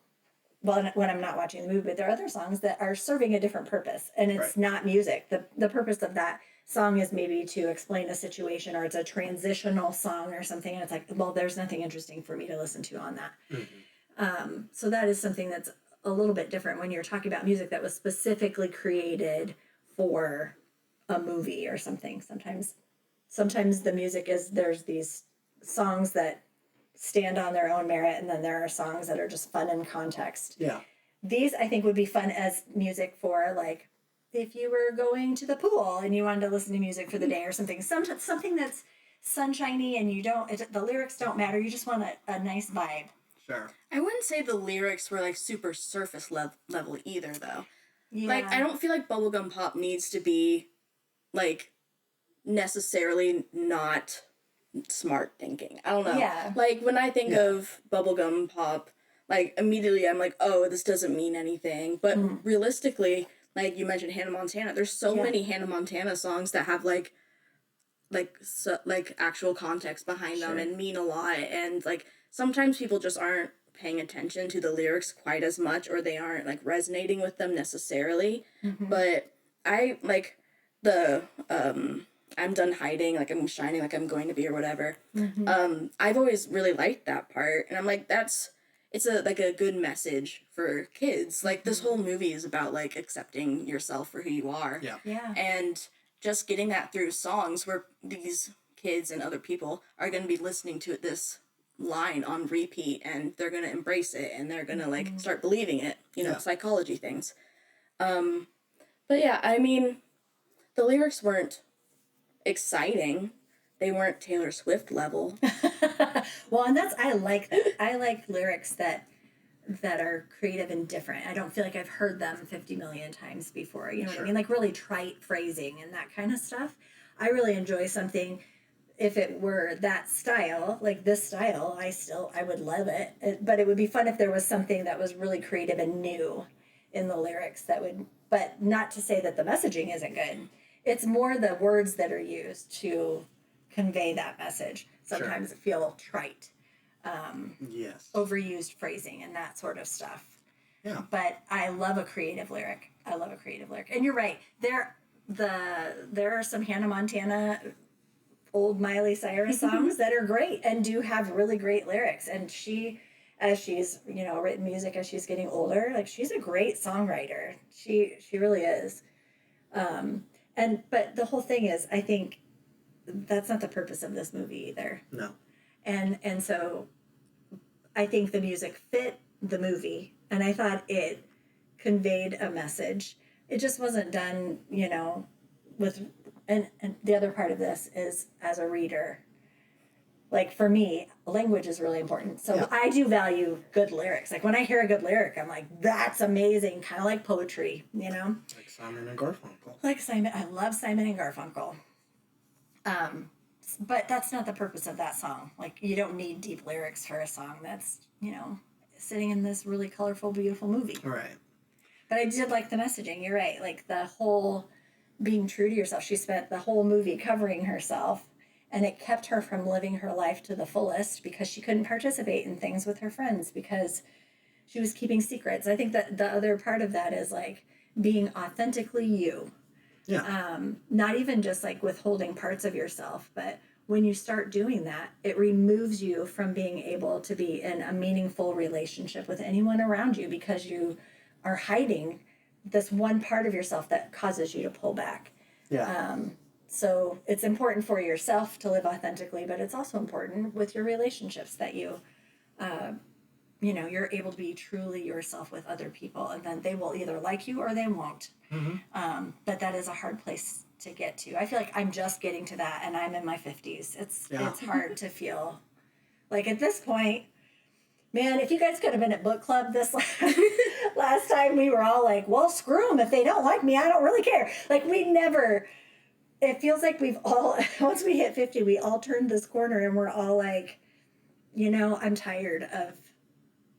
when I'm not watching the movie, but there are other songs that are serving a different purpose, and it's not music. The purpose of that song is maybe to explain a situation, or it's a transitional song or something, and it's like, well, there's nothing interesting for me to listen to on that. So that is something that's a little bit different when you're talking about music that was specifically created for a movie or something. Sometimes the music is, there's these songs that stand on their own merit, and then there are songs that are just fun in context. Yeah. These I think would be fun as music for, like, if you were going to the pool and you wanted to listen to music for the day or something. Something that's sunshiny and the lyrics don't matter. You just want a nice vibe. Sure. I wouldn't say the lyrics were like super surface level either, though. Yeah. Like, I don't feel like bubblegum pop needs to be like necessarily not smart thinking. I don't know. Yeah. Like, when I think of bubblegum pop, like, immediately I'm like, oh, this doesn't mean anything. But realistically, like you mentioned Hannah Montana, there's so many Hannah Montana songs that have like actual context behind them and mean a lot. And like, sometimes people just aren't paying attention to the lyrics quite as much, or they aren't like resonating with them necessarily. But I like the I'm done hiding, like I'm shining, like I'm going to be, or whatever. I've always really liked that part, and I'm like, it's a good message for kids. Like, this whole movie is about like accepting yourself for who you are. Yeah. And just getting that through songs where these kids and other people are going to be listening to this line on repeat, and they're going to embrace it, and they're going to like start believing it, psychology things. But yeah, I mean, the lyrics weren't exciting. They weren't Taylor Swift level. Well, and I like that. I like lyrics that are creative and different. I don't feel like I've heard them 50 million times before. You know what I mean? Like really trite phrasing and that kind of stuff. I really enjoy something. If it were that style, like this style, I would love it. But it would be fun if there was something that was really creative and new in the lyrics but not to say that the messaging isn't good. It's more the words that are used to convey that message. Sometimes feel trite. Overused phrasing and that sort of stuff. Yeah. But I love a creative lyric. And you're right. There are some Hannah Montana, old Miley Cyrus songs that are great and do have really great lyrics. And she, as she's, written music as she's getting older, like, she's a great songwriter. She really is. But the whole thing is, I think that's not the purpose of this movie either. No. And so I think the music fit the movie, and I thought it conveyed a message. It just wasn't done, with, and the other part of this is, as a reader, like, for me, language is really important. So I do value good lyrics. Like, when I hear a good lyric, I'm like, that's amazing. Kind of like poetry, Like Simon and Garfunkel. I love Simon and Garfunkel. But that's not the purpose of that song. Like, you don't need deep lyrics for a song that's, sitting in this really colorful, beautiful movie. Right. But I did like the messaging. You're right. Like, the whole being true to yourself. She spent the whole movie covering herself, and it kept her from living her life to the fullest because she couldn't participate in things with her friends because she was keeping secrets. I think that the other part of that is, like, being authentically you. Yeah. Not even just like withholding parts of yourself, but when you start doing that, it removes you from being able to be in a meaningful relationship with anyone around you because you are hiding this one part of yourself that causes you to pull back. Yeah. So it's important for yourself to live authentically, but it's also important with your relationships that you're able to be truly yourself with other people, and then they will either like you or they won't. But that is a hard place to get to. I feel like I'm just getting to that, and I'm in my 50s. It's hard to feel Like at this point, man, if you guys could have been at book club this last time, we were all like, well, screw them. If they don't like me, I don't really care. Like we never, it feels like we've all, once we hit 50, we all turned this corner and we're all like, you know, I'm tired of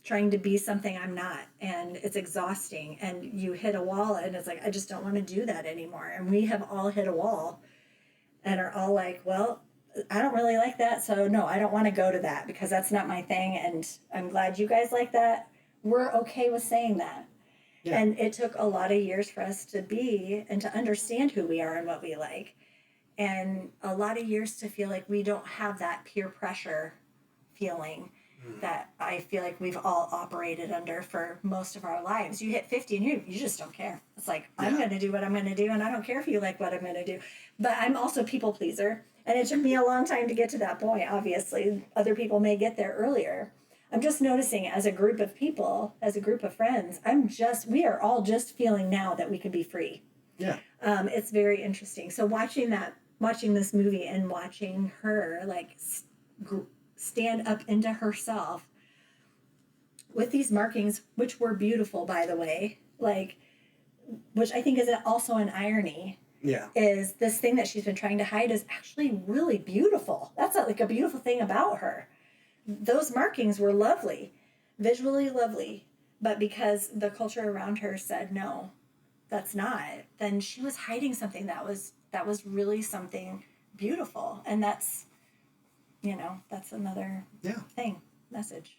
trying to be something I'm not. And it's exhausting. And you hit a wall and it's like, I just don't want to do that anymore. And we have all hit a wall and are all like, well, I don't really like that. So no, I don't want to go to that because that's not my thing. And I'm glad you guys like that. We're okay with saying that. Yeah. And it took a lot of years for us to be and to understand who we are and what we like. And a lot of years to feel like we don't have that peer pressure feeling that I feel like we've all operated under for most of our lives. You hit 50 and you just don't care. It's like, I'm going to do what I'm going to do and I don't care if you like what I'm going to do. But I'm also a people pleaser. And it took me a long time to get to that point, obviously. Other people may get there earlier. I'm just noticing as a group of people, as a group of friends, we are all just feeling now that we can be free. Yeah. It's very interesting. So watching this movie and watching her like stand up into herself with these markings, which were beautiful, by the way, like, which I think is also an irony. Yeah. Is this thing that she's been trying to hide is actually really beautiful. That's like a beautiful thing about her. Those markings were lovely, visually lovely, but because the culture around her said no, that's not, then she was hiding something that was really something beautiful. And that's, you know, that's another message.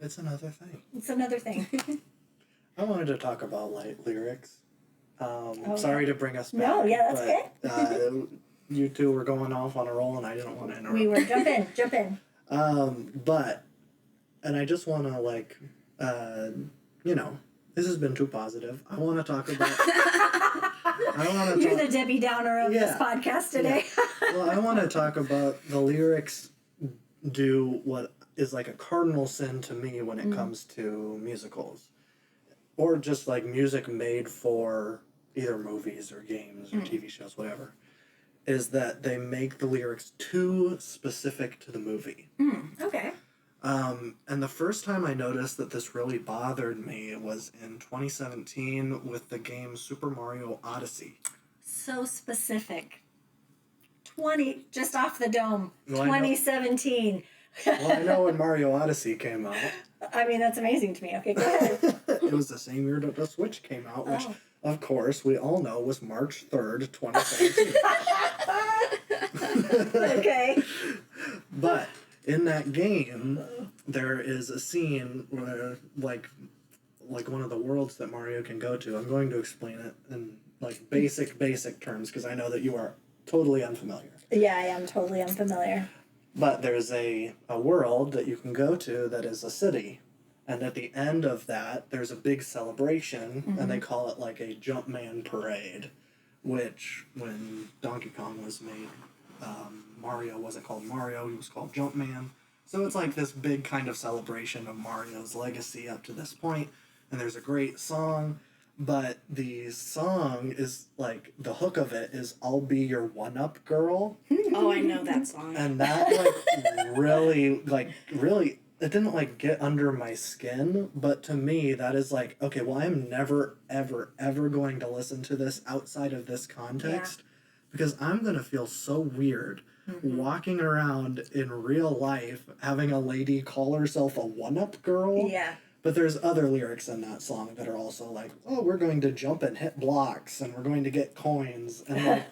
It's another thing. It's another thing. I wanted to talk about lyrics. Sorry to bring us back. No, yeah, that's okay. You two were going off on a roll and I didn't want to interrupt. We were, jump in. And I just want to you know, this has been too positive. I want to talk about... You're the Debbie Downer of this podcast today. Yeah. Well, I want to talk about the lyrics do what is like a cardinal sin to me when it comes to musicals. Or just like music made for either movies or games or TV shows, whatever. Is that they make the lyrics too specific to the movie. Okay. And the first time I noticed that this really bothered me was in 2017 with the game Super Mario Odyssey. So specific. Just off the dome. Well, 2017. Well, I know when Mario Odyssey came out. I mean, that's amazing to me. Okay, go ahead. It was the same year that the Switch came out, which, of course, we all know was March 3rd, 2017. Okay. But in that game, there is a scene where, like one of the worlds that Mario can go to. I'm going to explain it in, like, basic terms, because I know that you are totally unfamiliar. Yeah, I am totally unfamiliar. But there's a world that you can go to that is a city. And at the end of that, there's a big celebration, and they call it like a Jumpman parade, which when Donkey Kong was made, Mario wasn't called Mario, he was called Jumpman. So it's like this big kind of celebration of Mario's legacy up to this point, and there's a great song, but the song is like, the hook of it is I'll be your one-up girl. Oh, I know that song. And that really, it didn't like get under my skin, but to me that is like, okay, well, I'm never, ever, ever going to listen to this outside of this context, because I'm going to feel so weird walking around in real life having a lady call herself a one-up girl. Yeah. But there's other lyrics in that song that are also like, oh, we're going to jump and hit blocks and we're going to get coins. And like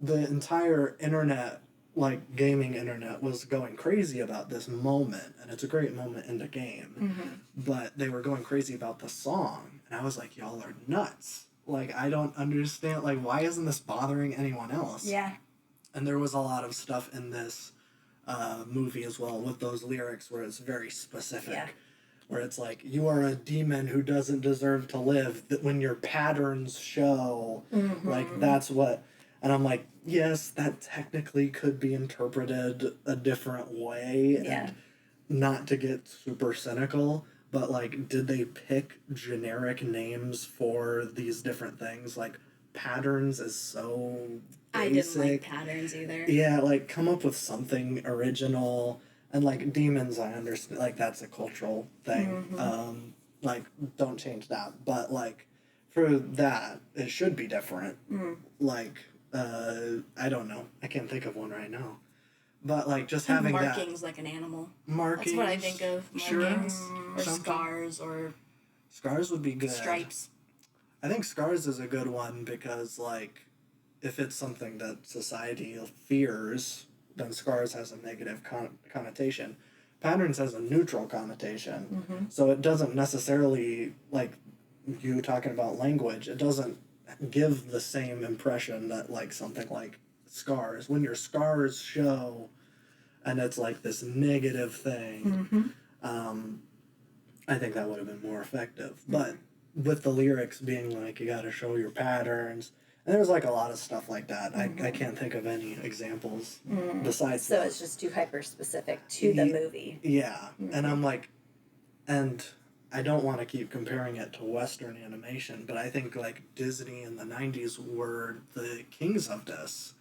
the entire internet, like gaming internet, was going crazy about this moment. And it's a great moment in the game. But they were going crazy about the song. And I was like, y'all are nuts. Like, I don't understand. Like, why isn't this bothering anyone else? Yeah. And there was a lot of stuff in this movie as well with those lyrics where it's very specific. Yeah. Where it's like, you are a demon who doesn't deserve to live. That when your patterns show, like, that's what... And I'm like, yes, that technically could be interpreted a different way. Yeah. And not to get super cynical, but, like, did they pick generic names for these different things? Like, patterns is so basic. I didn't like patterns either. Yeah, like, come up with something original. And like demons, I understand, like that's a cultural thing. Like don't change that. But like for that, it should be different. Like I don't know, I can't think of one right now. But like just having markings like an animal. markings. That's what I think of. Markings or something. scars or Scars would be good. stripes. I think scars is a good one because like if it's something that society fears, then scars has a negative connotation. Patterns has a neutral connotation. So it doesn't necessarily, like you talking about language, it doesn't give the same impression that like something like scars. When your scars show and it's like this negative thing, I think that would have been more effective. But with the lyrics being like you got to show your patterns, and there's like a lot of stuff like that. I can't think of any examples besides So that. it's just too hyper specific to the movie. Yeah, and I'm like, and I don't want to keep comparing it to Western animation, but I think like Disney in the 90s were the kings of this.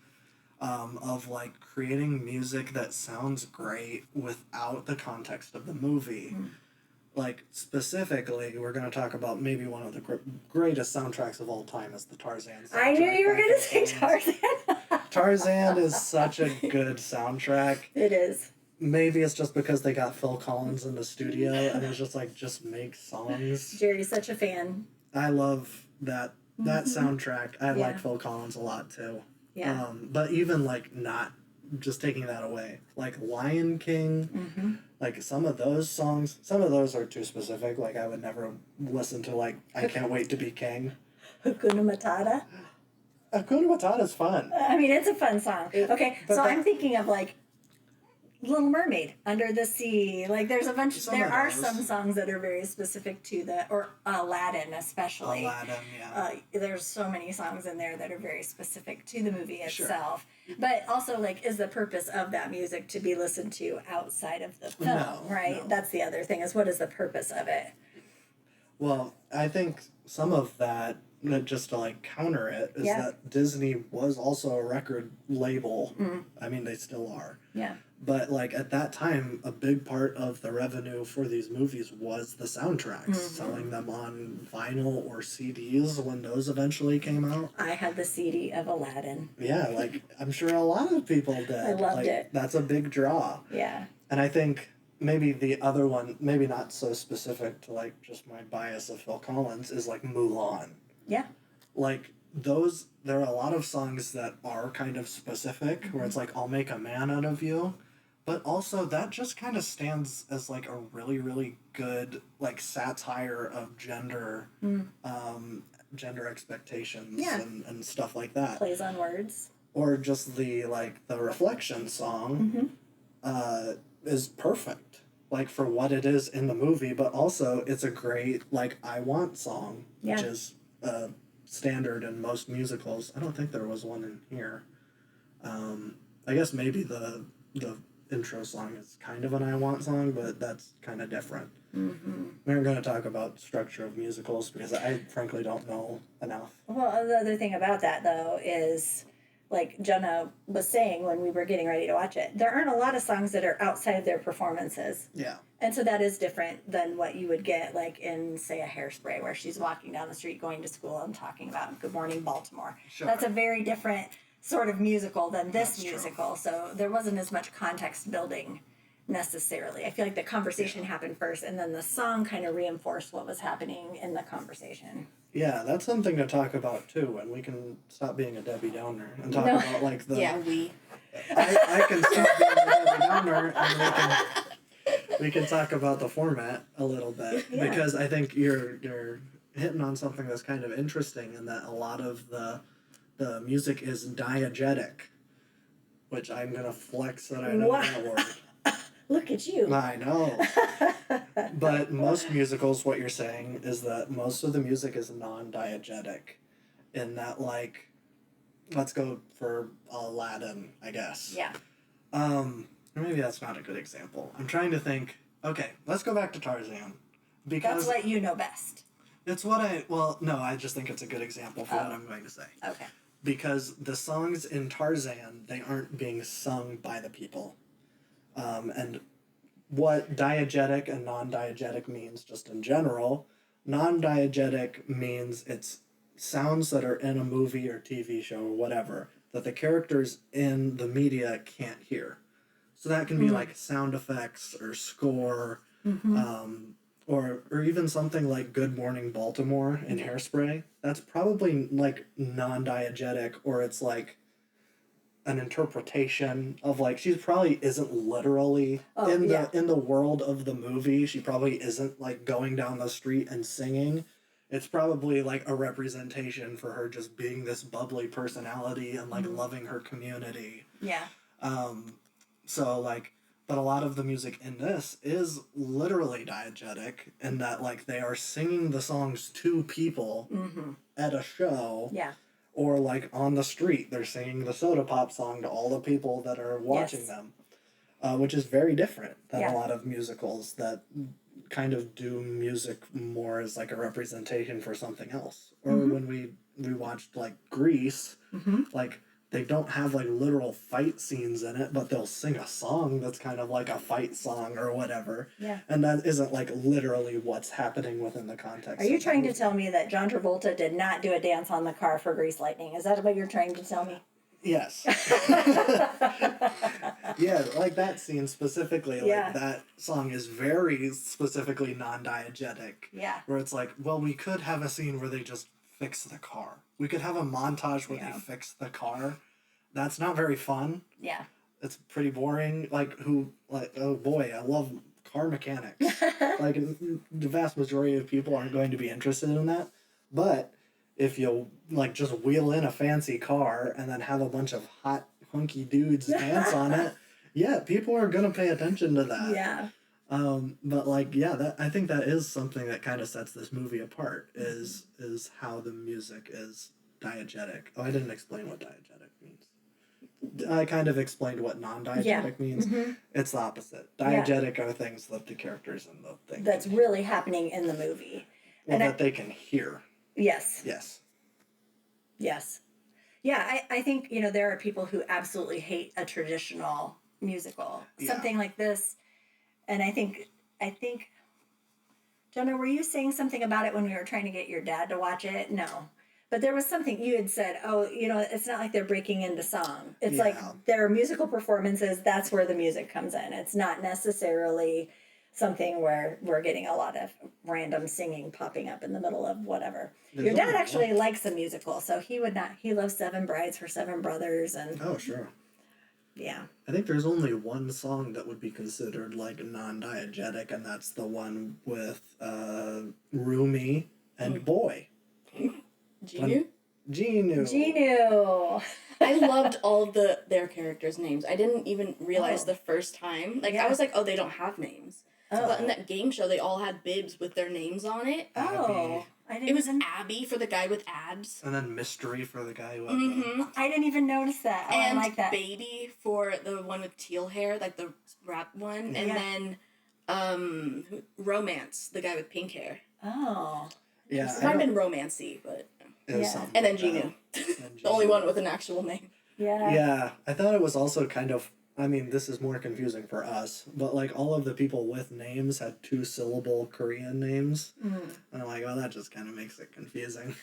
Of like creating music that sounds great without the context of the movie. Like specifically, we're going to talk about maybe one of the greatest soundtracks of all time is the Tarzan soundtrack. I knew you were by going to Phil say Collins. Tarzan. Tarzan is such a good soundtrack. It is. Maybe it's just because they got Phil Collins in the studio and it's just like, just make songs. Jerry's such a fan. I love that soundtrack. I Yeah. like Phil Collins a lot too. Yeah. But even like not just taking that away, like Lion King, like some of those songs, some of those are too specific. Like I would never listen to like I Can't Wait to Be King. Hakuna Matata. Hakuna Matata's fun. I mean, it's a fun song. Okay, but so that- I'm thinking of like Little Mermaid, Under the Sea. Like there's a bunch. Some There of are those. some songs that are very specific to the or Aladdin especially. Aladdin, yeah. There's so many songs in there that are very specific to the movie Sure. itself. But also, like, is the purpose of that music to be listened to outside of the film, No, right? no. That's the other thing, is what is the purpose of it? Well, I think some of that, just to like counter it, is Yeah. that Disney was also a record label. I mean, they still are. Yeah. But like at that time, a big part of the revenue for these movies was the soundtracks, selling them on vinyl or CDs when those eventually came out. I had the CD of Aladdin. Yeah, like I'm sure a lot of people did. I loved Like, it. That's a big draw. Yeah. And I think maybe the other one, maybe not so specific to like just my bias of Phil Collins, is like Mulan. Yeah. Like those, there are a lot of songs that are kind of specific, where it's like, I'll make a man out of you. But also that just kind of stands as like a really, really good like satire of gender, gender expectations Yeah. and stuff like that. Plays on words. Or just the like the Reflection song is perfect, like for what it is in the movie, but also it's a great like I Want song, which Yeah. is standard in most musicals. I don't think there was one in here. I guess maybe the intro song is kind of an I Want song, but that's kind of different. We aren't going to talk about structure of musicals because I frankly don't know enough. Well, the other thing about that, though, is like Jenna was saying when we were getting ready to watch it, there aren't a lot of songs that are outside of their performances. Yeah. And so that is different than what you would get like in, say, a Hairspray, where she's walking down the street going to school and talking about Good Morning Baltimore. Sure. That's a very different sort of musical than this That's true. musical. So there wasn't as much context building necessarily. I feel like the conversation happened first, and then the song kind of reinforced what was happening in the conversation. Yeah, that's something to talk about too, and we can stop being a Debbie Downer and talk No. about like the. Yeah, we. I can stop being a Debbie Downer, and we can talk about the format a little bit, Yeah. because I think you're hitting on something that's kind of interesting, in that a lot of the music is diegetic, which I'm gonna flex that I know Wow. that word. Look at you. I know. But most musicals, what you're saying is that most of the music is non-diegetic, in that, like, let's go for Aladdin, I guess. Yeah. Or maybe that's not a good example. I'm trying to think. Okay, let's go back to Tarzan, because That's what you know best. it's what I just think it's a good example for what I'm going to say. Okay. Because the songs in Tarzan, they aren't being sung by the people. And what diegetic and non-diegetic means just in general. Non-diegetic means it's sounds that are in a movie or TV show or whatever that the characters in the media can't hear. So that can be like sound effects or score, or even something like Good Morning Baltimore in Hairspray. That's probably like non-diegetic, or it's like an interpretation of like she probably isn't literally in the world of the movie. She probably isn't like going down the street and singing. It's probably like a representation for her just being this bubbly personality and like loving her community. Yeah. So like, but a lot of the music in this is literally diegetic in that like they are singing the songs to people at a show. Yeah. Or like on the street, they're singing the Soda Pop song to all the people that are watching them, which is very different than a lot of musicals that kind of do music more as like a representation for something else. Or when we watched like Grease, like they don't have like literal fight scenes in it, but they'll sing a song that's kind of like a fight song or whatever. Yeah. And that isn't like literally what's happening within the context. Are you trying to tell me that John Travolta did not do a dance on the car for Grease Lightning? Is that what you're trying to tell me? Yes. Yeah, like that scene specifically, like that song is very specifically non-diegetic. Yeah. Where it's like, well, we could have a scene where they just fix the car. We could have a montage where they fix the car. That's not very fun. Yeah. It's pretty boring. Like, oh boy, I love car mechanics. Like, the vast majority of people aren't going to be interested in that. But if you, like, just wheel in a fancy car and then have a bunch of hot, hunky dudes dance on it, yeah, people are going to pay attention to that. Yeah. But like, yeah, I think that is something that kind of sets this movie apart is how the music is diegetic. Oh, I didn't explain what diegetic means. I kind of explained what non-diegetic means. It's the opposite. Diegetic are things that the characters in the thing that's really happening in the movie. Well, and that they can hear. Yes. Yes. Yes. Yeah, I think, you know, there are people who absolutely hate a traditional musical. Something like this. And I think, Jenna, were you saying something about it when we were trying to get your dad to watch it? No. But there was something you had said, oh, you know, it's not like they're breaking into song. It's like their musical performances, that's where the music comes in. It's not necessarily something where we're getting a lot of random singing popping up in the middle of whatever. Your dad actually likes a musical, so he loves Seven Brides for Seven Brothers. And oh, sure. Yeah. I think there's only one song that would be considered like non-diegetic, and that's the one with Rumi and Boy. Genu? Genu. I loved all of their characters' names. I didn't even realize the first time. Like, I was like, oh, they don't have names. Oh. But in that game show, they all had bibs with their names on it. Oh. It was Abby for the guy with abs. And then Mystery for the guy who I didn't even notice that. Oh, and I like that. Baby for the one with teal hair, like the rap one. And then Romance, the guy with pink hair. Oh. Yeah. It might have been Romancy, but... And then Genu. The only one with an actual name. Yeah. Yeah. I thought it was also kind of... I mean, this is more confusing for us, but like all of the people with names had 2-syllable Korean names. And I'm like, well, that just kind of makes it confusing.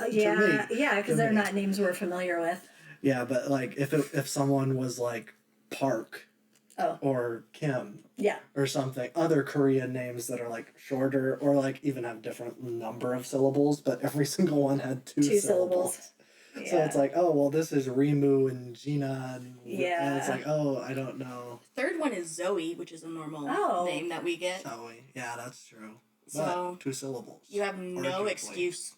Yeah, because they're not names we're familiar with. Yeah, but like if someone was like Park or Kim or something, other Korean names that are like shorter or like even have different number of syllables, but every single one had 2 syllables. Yeah. So it's like, oh, well, this is Rimu and Gina. And it's like, oh, I don't know. Third one is Zoe, which is a normal name that we get. Zoe. Yeah, that's true. So but 2 syllables. You have no excuse.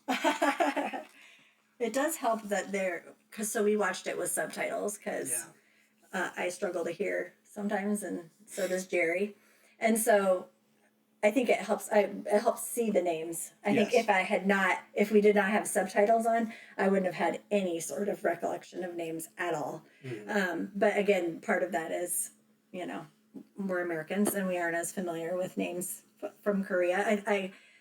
It does help that so we watched it with subtitles because I struggle to hear sometimes, and so does Jerry. And so I think it helps. It helps see the names. I think if we did not have subtitles on, I wouldn't have had any sort of recollection of names at all. But again, part of that is, you know, we're Americans and we aren't as familiar with names from Korea.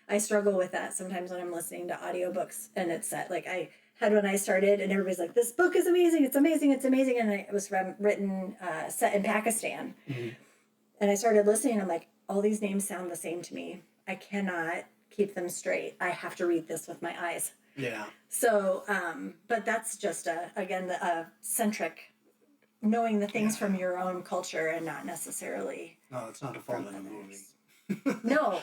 I struggle with that sometimes when I'm listening to audiobooks, and it's set like I had when I started, and everybody's like, "This book is amazing! It's amazing! It's amazing!" And it was written set in Pakistan. And I started listening, and I'm like, all these names sound the same to me. I cannot keep them straight. I have to read this with my eyes. Yeah. So, but that's just again, the centric, knowing the things from your own culture and not necessarily. No, it's not a fault in the movie. No,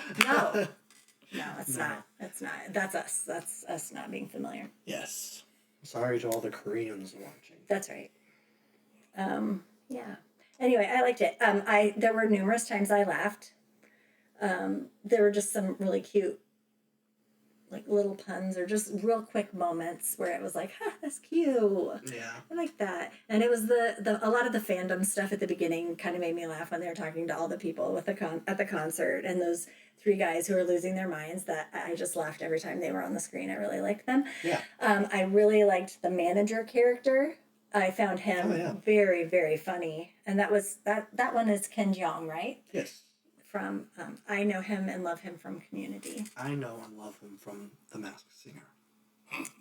it's not. It's not. That's us. That's us not being familiar. Yes. Sorry to all the Koreans watching. That's right. Yeah. Anyway, I liked it. There were numerous times I laughed. There were just some really cute, like little puns or just real quick moments where it was like, "Ha, that's cute." Yeah. I like that. And it was the a lot of the fandom stuff at the beginning kind of made me laugh when they were talking to all the people with at the concert, and those 3 guys who were losing their minds. That I just laughed every time they were on the screen. I really liked them. Yeah. I really liked the manager character. I found him very, very funny. And that one is Ken Jeong, right? Yes. From I know him and love him from Community. I know and love him from The Masked Singer.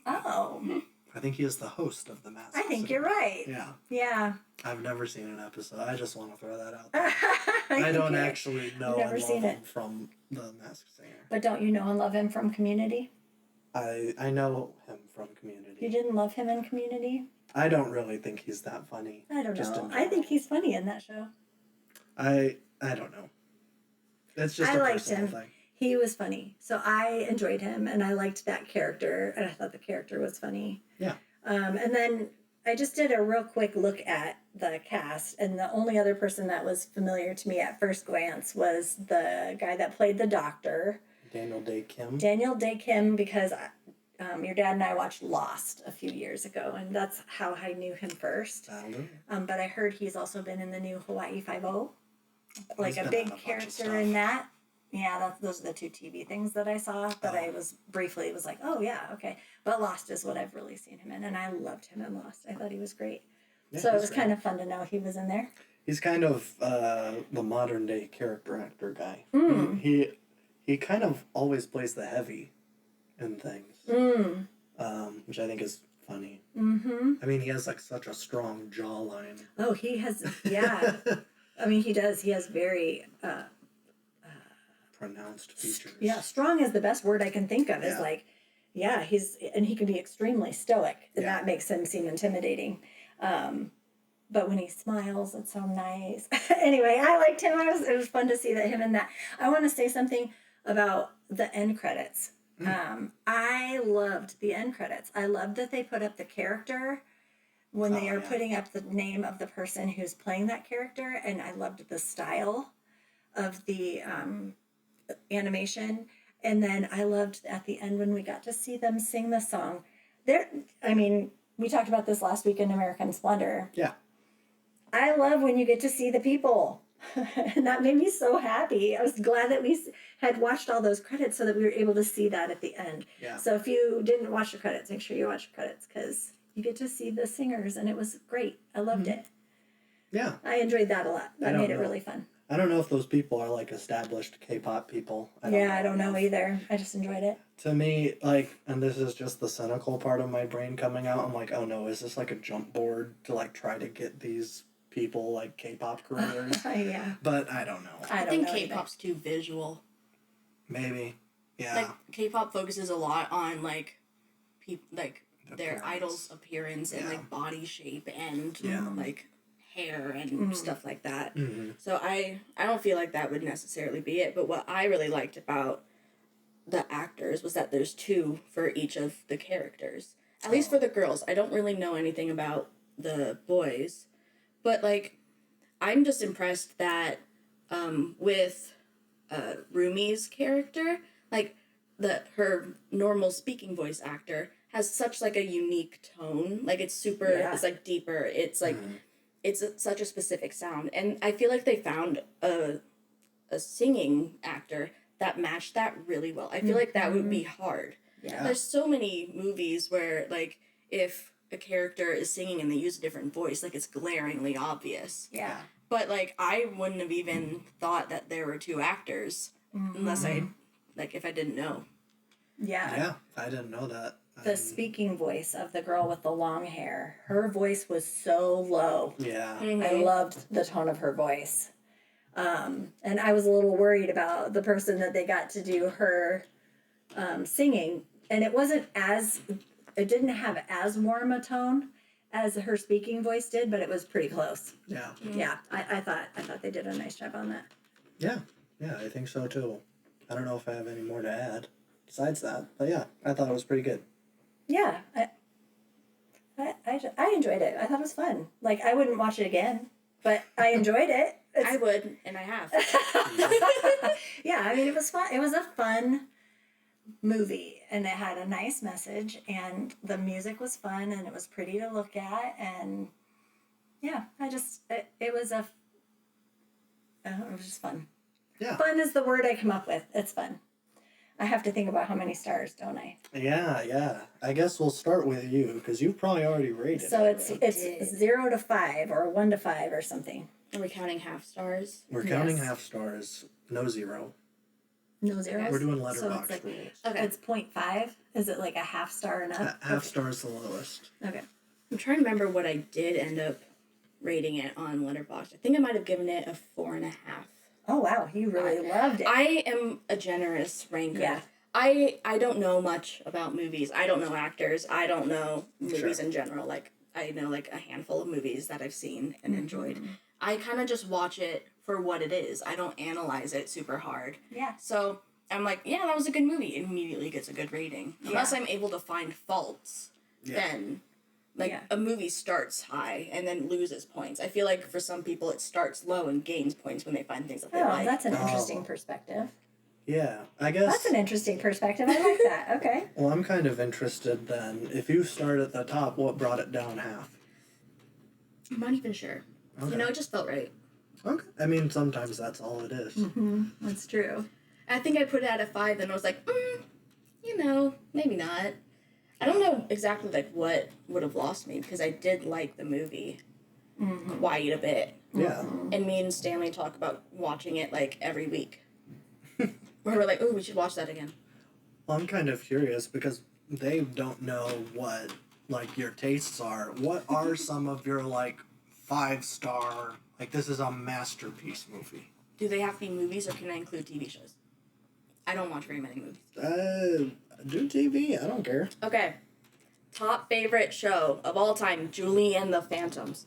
Oh. I think he is the host of The Masked I think Singer. you're right. Yeah. Yeah. I've never seen an episode. I just want to throw that out there. I I don't actually know Never and love seen him it. from The Masked Singer. But don't you know and love him from Community? I know him from Community. You didn't love him in Community? I don't really think he's that funny. I don't Just know. in I think general. he's funny in that show. I don't know. It's just I a liked personal him. thing. He was funny. So I enjoyed him and I liked that character and I thought the character was funny. Yeah. And then I just did a real quick look at the cast, and the only other person that was familiar to me at first glance was the guy that played the doctor, Daniel Day Kim. Daniel Day Kim, because your dad and I watched Lost a few years ago, and that's how I knew him first. That'll do. But I heard he's also been in the new Hawaii Five-0, like He's a been big in a bunch of character stuff. in that. Yeah, those are the 2 TV things that I saw that I was like, oh yeah, okay. But Lost is what I've really seen him in, and I loved him in Lost. I thought he was great. Yeah, So it he's was great. kind of fun to know he was in there. He's kind of the modern day character actor guy. Mm. He kind of always plays the heavy in things, which I think is funny. Mm-hmm. I mean, he has like such a strong jawline. Oh, he has, yeah. I mean, he does. He has very, Pronounced features. yeah, strong is the best word I can think of. Is Yeah. like, yeah, he can be extremely stoic, and Yeah. that makes him seem intimidating. But when he smiles, it's so nice. Anyway, I liked him. It was fun to see that him in that. I want to say something about the end credits. I loved the end credits. I loved that they put up the character when they are putting up the name of the person who's playing that character, and I loved the style of the animation. And then I loved at the end when we got to see them sing the song. We talked about this last week in American Splendor. Yeah. I love when you get to see the people. And that made me so happy. I was glad that we had watched all those credits so that we were able to see that at the end. Yeah. So if you didn't watch the credits, make sure you watch the credits because you get to see the singers, and it was great. I loved it. Yeah. I enjoyed that a lot. That made it know. really fun. I don't know if those people are like established K-pop people. I don't know either. I just enjoyed it. To me, like, and this is just the cynical part of my brain coming out, I'm like, oh no, is this like a jump board to like try to get these people like K-pop careers? Yeah. But I don't know. I don't think know either. K-pop's too visual. Maybe. Yeah. Like K-pop focuses a lot on like their Appearance. idols' appearance and Yeah. like body shape and Yeah. like hair and stuff like that. Mm-hmm. So I don't feel like that would necessarily be it. But what I really liked about the actors was that there's 2 for each of the characters. At least for the girls. I don't really know anything about the boys. But like I'm just impressed that with Rumi's character, like her normal speaking voice actor has such like a unique tone. Like it's super it's like deeper. It's like it's such a specific sound. And I feel like they found a singing actor that matched that really well. I feel like that would be hard. Yeah. There's so many movies where like if a character is singing and they use a different voice, like it's glaringly obvious. Yeah. But like I wouldn't have even thought that there were 2 actors unless I like if I didn't know. Yeah. Yeah, I didn't know that. The speaking voice of the girl with the long hair, her voice was so low. Yeah. I loved the tone of her voice. And I was a little worried about the person that they got to do her singing. And it didn't have as warm a tone as her speaking voice did, but it was pretty close. Yeah. Yeah, I thought they did a nice job on that. Yeah. Yeah, I think so too. I don't know if I have any more to add besides that, but yeah, I thought it was pretty good. Yeah, I enjoyed it. I thought it was fun. Like, I wouldn't watch it again, but I enjoyed it. I would, and I have. Yeah, I mean, it was fun. It was a fun movie, and it had a nice message, and the music was fun, and it was pretty to look at, and yeah, it was just fun. Yeah. Fun is the word I come up with. It's fun. I have to think about how many stars, don't I? Yeah. I guess we'll start with you because you've probably already rated So it. it's 0 to 5 or 1 to 5 or something. Are we counting half stars? We're counting Yes. half stars, no 0. No zeros. We're doing So letterbox it's like rules. Okay. it's 0.5. Is it like a half star and up? Half star's the lowest. Okay. I'm trying to remember what I did end up rating it on Letterboxd. I think I might have given it a 4.5. Oh wow, you really loved it. I am a generous ranker. Yeah. I don't know much about movies. I don't know actors. I don't know movies Sure. in general. Like, I know like a handful of movies that I've seen and enjoyed. I kind of just watch it for what it is. I don't analyze it super hard. Yeah. So I'm like, yeah, that was a good movie. It immediately gets a good rating. Unless Yeah. I'm able to find faults, Yeah. then like Yeah. a movie starts high and then loses points. I feel like for some people it starts low and gains points when they find things that they Oh, like. that's an Oh. interesting perspective. Yeah, I guess. That's an interesting perspective. I like that. Okay. Well, I'm kind of interested then. If you start at the top, what brought it down half? I'm not even sure. Okay. You know, it just felt right. Okay. I mean, sometimes that's all it is. That's true. I think I put it at a 5 and I was like, you know, maybe not. I don't know exactly like what would have lost me because I did like the movie quite a bit. Yeah. And me and Stanley talk about watching it like every week. Where we're like, oh, we should watch that again. Well, I'm kind of curious because they don't know what like your tastes are. What are some of your like 5-star like this is a masterpiece movie? Do they have to be movies or can I include TV shows? I don't watch very many movies. Do TV. I don't care. Okay. Top favorite show of all time, Julie and the Phantoms.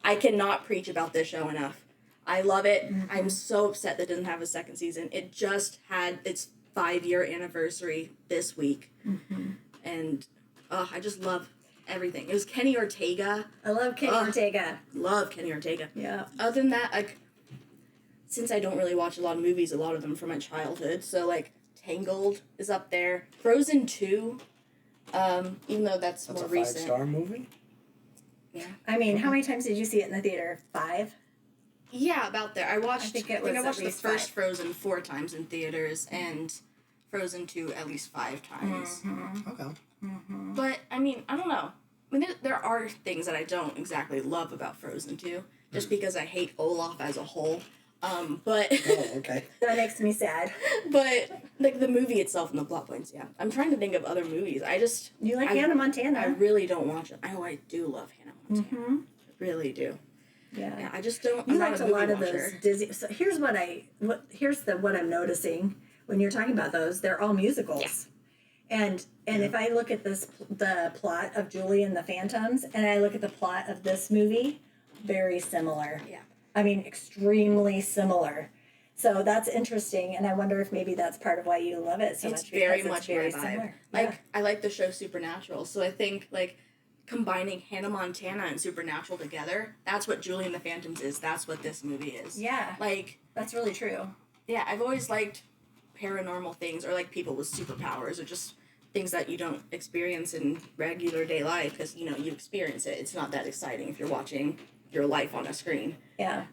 I cannot preach about this show enough. I love it. I'm so upset that it doesn't have a second season. It just had its 5-year anniversary this week. And I just love everything. It was Kenny Ortega. I love Kenny Ortega. Love Kenny Ortega. Yeah. Other than that, like, since I don't really watch a lot of movies, a lot of them from my childhood, so, like, Tangled is up there. Frozen 2, even though that's That's more a recent. 5-star movie. Yeah. I mean, how many times did you see it in the theater? 5? Yeah, about there. I think it was I at watched the least first 5. Frozen 4 times in theaters and Frozen 2 at least 5 times. Okay. But, I mean, I don't know. I mean, there are things that I don't exactly love about Frozen 2, just because I hate Olaf as a whole. But Oh, okay. That makes me sad. but like the movie itself and the plot points, yeah. I'm trying to think of other movies. You like I- Hannah Montana? I really don't watch it. I do love Hannah Montana. I really do. Yeah. Yeah, I just don't. You I'm not liked a a lot movie of those watcher. Disney. So here's what I'm noticing when you're talking about those. They're all musicals, and if I look at the plot of Julie and the Phantoms, and I look at the plot of this movie, very similar. Yeah. I mean, extremely similar. So that's interesting, and I wonder if maybe that's part of why you love it so It's much. very because much it's very my vibe. similar. Like I like the show Supernatural, so I think like combining Hannah Montana and Supernatural together, that's what Julie and the Phantoms is. That's what this movie is. Yeah, Like, that's really true. yeah, I've always liked paranormal things or like people with superpowers or just things that you don't experience in regular day life because you know you experience it. It's not that exciting if you're watching your life on a screen. Yeah.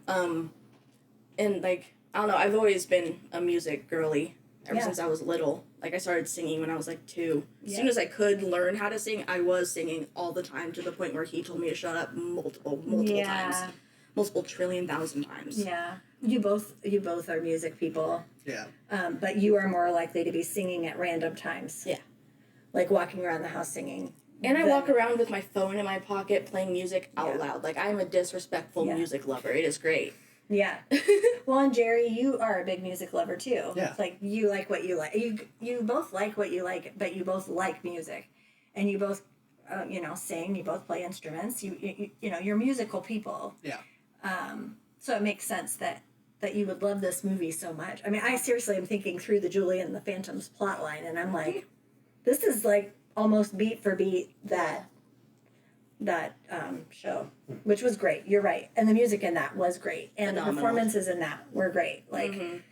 And like I don't know, I've always been a music girly ever Yeah. since I was little. Like I started singing when I was like 2. As Yeah. soon as I could learn how to sing, I was singing all the time to the point where he told me to shut up multiple times, multiple trillion thousand times. Yeah. You both are music people. Yeah. But you are more likely to be singing at random times. Yeah. Like walking around the house singing. And I Then- walk around with my phone in my pocket playing music out Yeah. loud. Like I'm a disrespectful Yeah. music lover. It is great. Yeah. Well, and Jerry, you are a big music lover too. Yeah. It's like you like what you like. You both like what you like, but you both like music, and you both, sing. You both play instruments. You know, you're musical people. Yeah. So it makes sense that you would love this movie so much. I mean, I seriously am thinking through the Julie and the Phantoms plot line, and I'm like, this is like almost beat for beat that show, which was great. You're right, and the music in that was great, and Phenomenal. the performances in that were great. Like,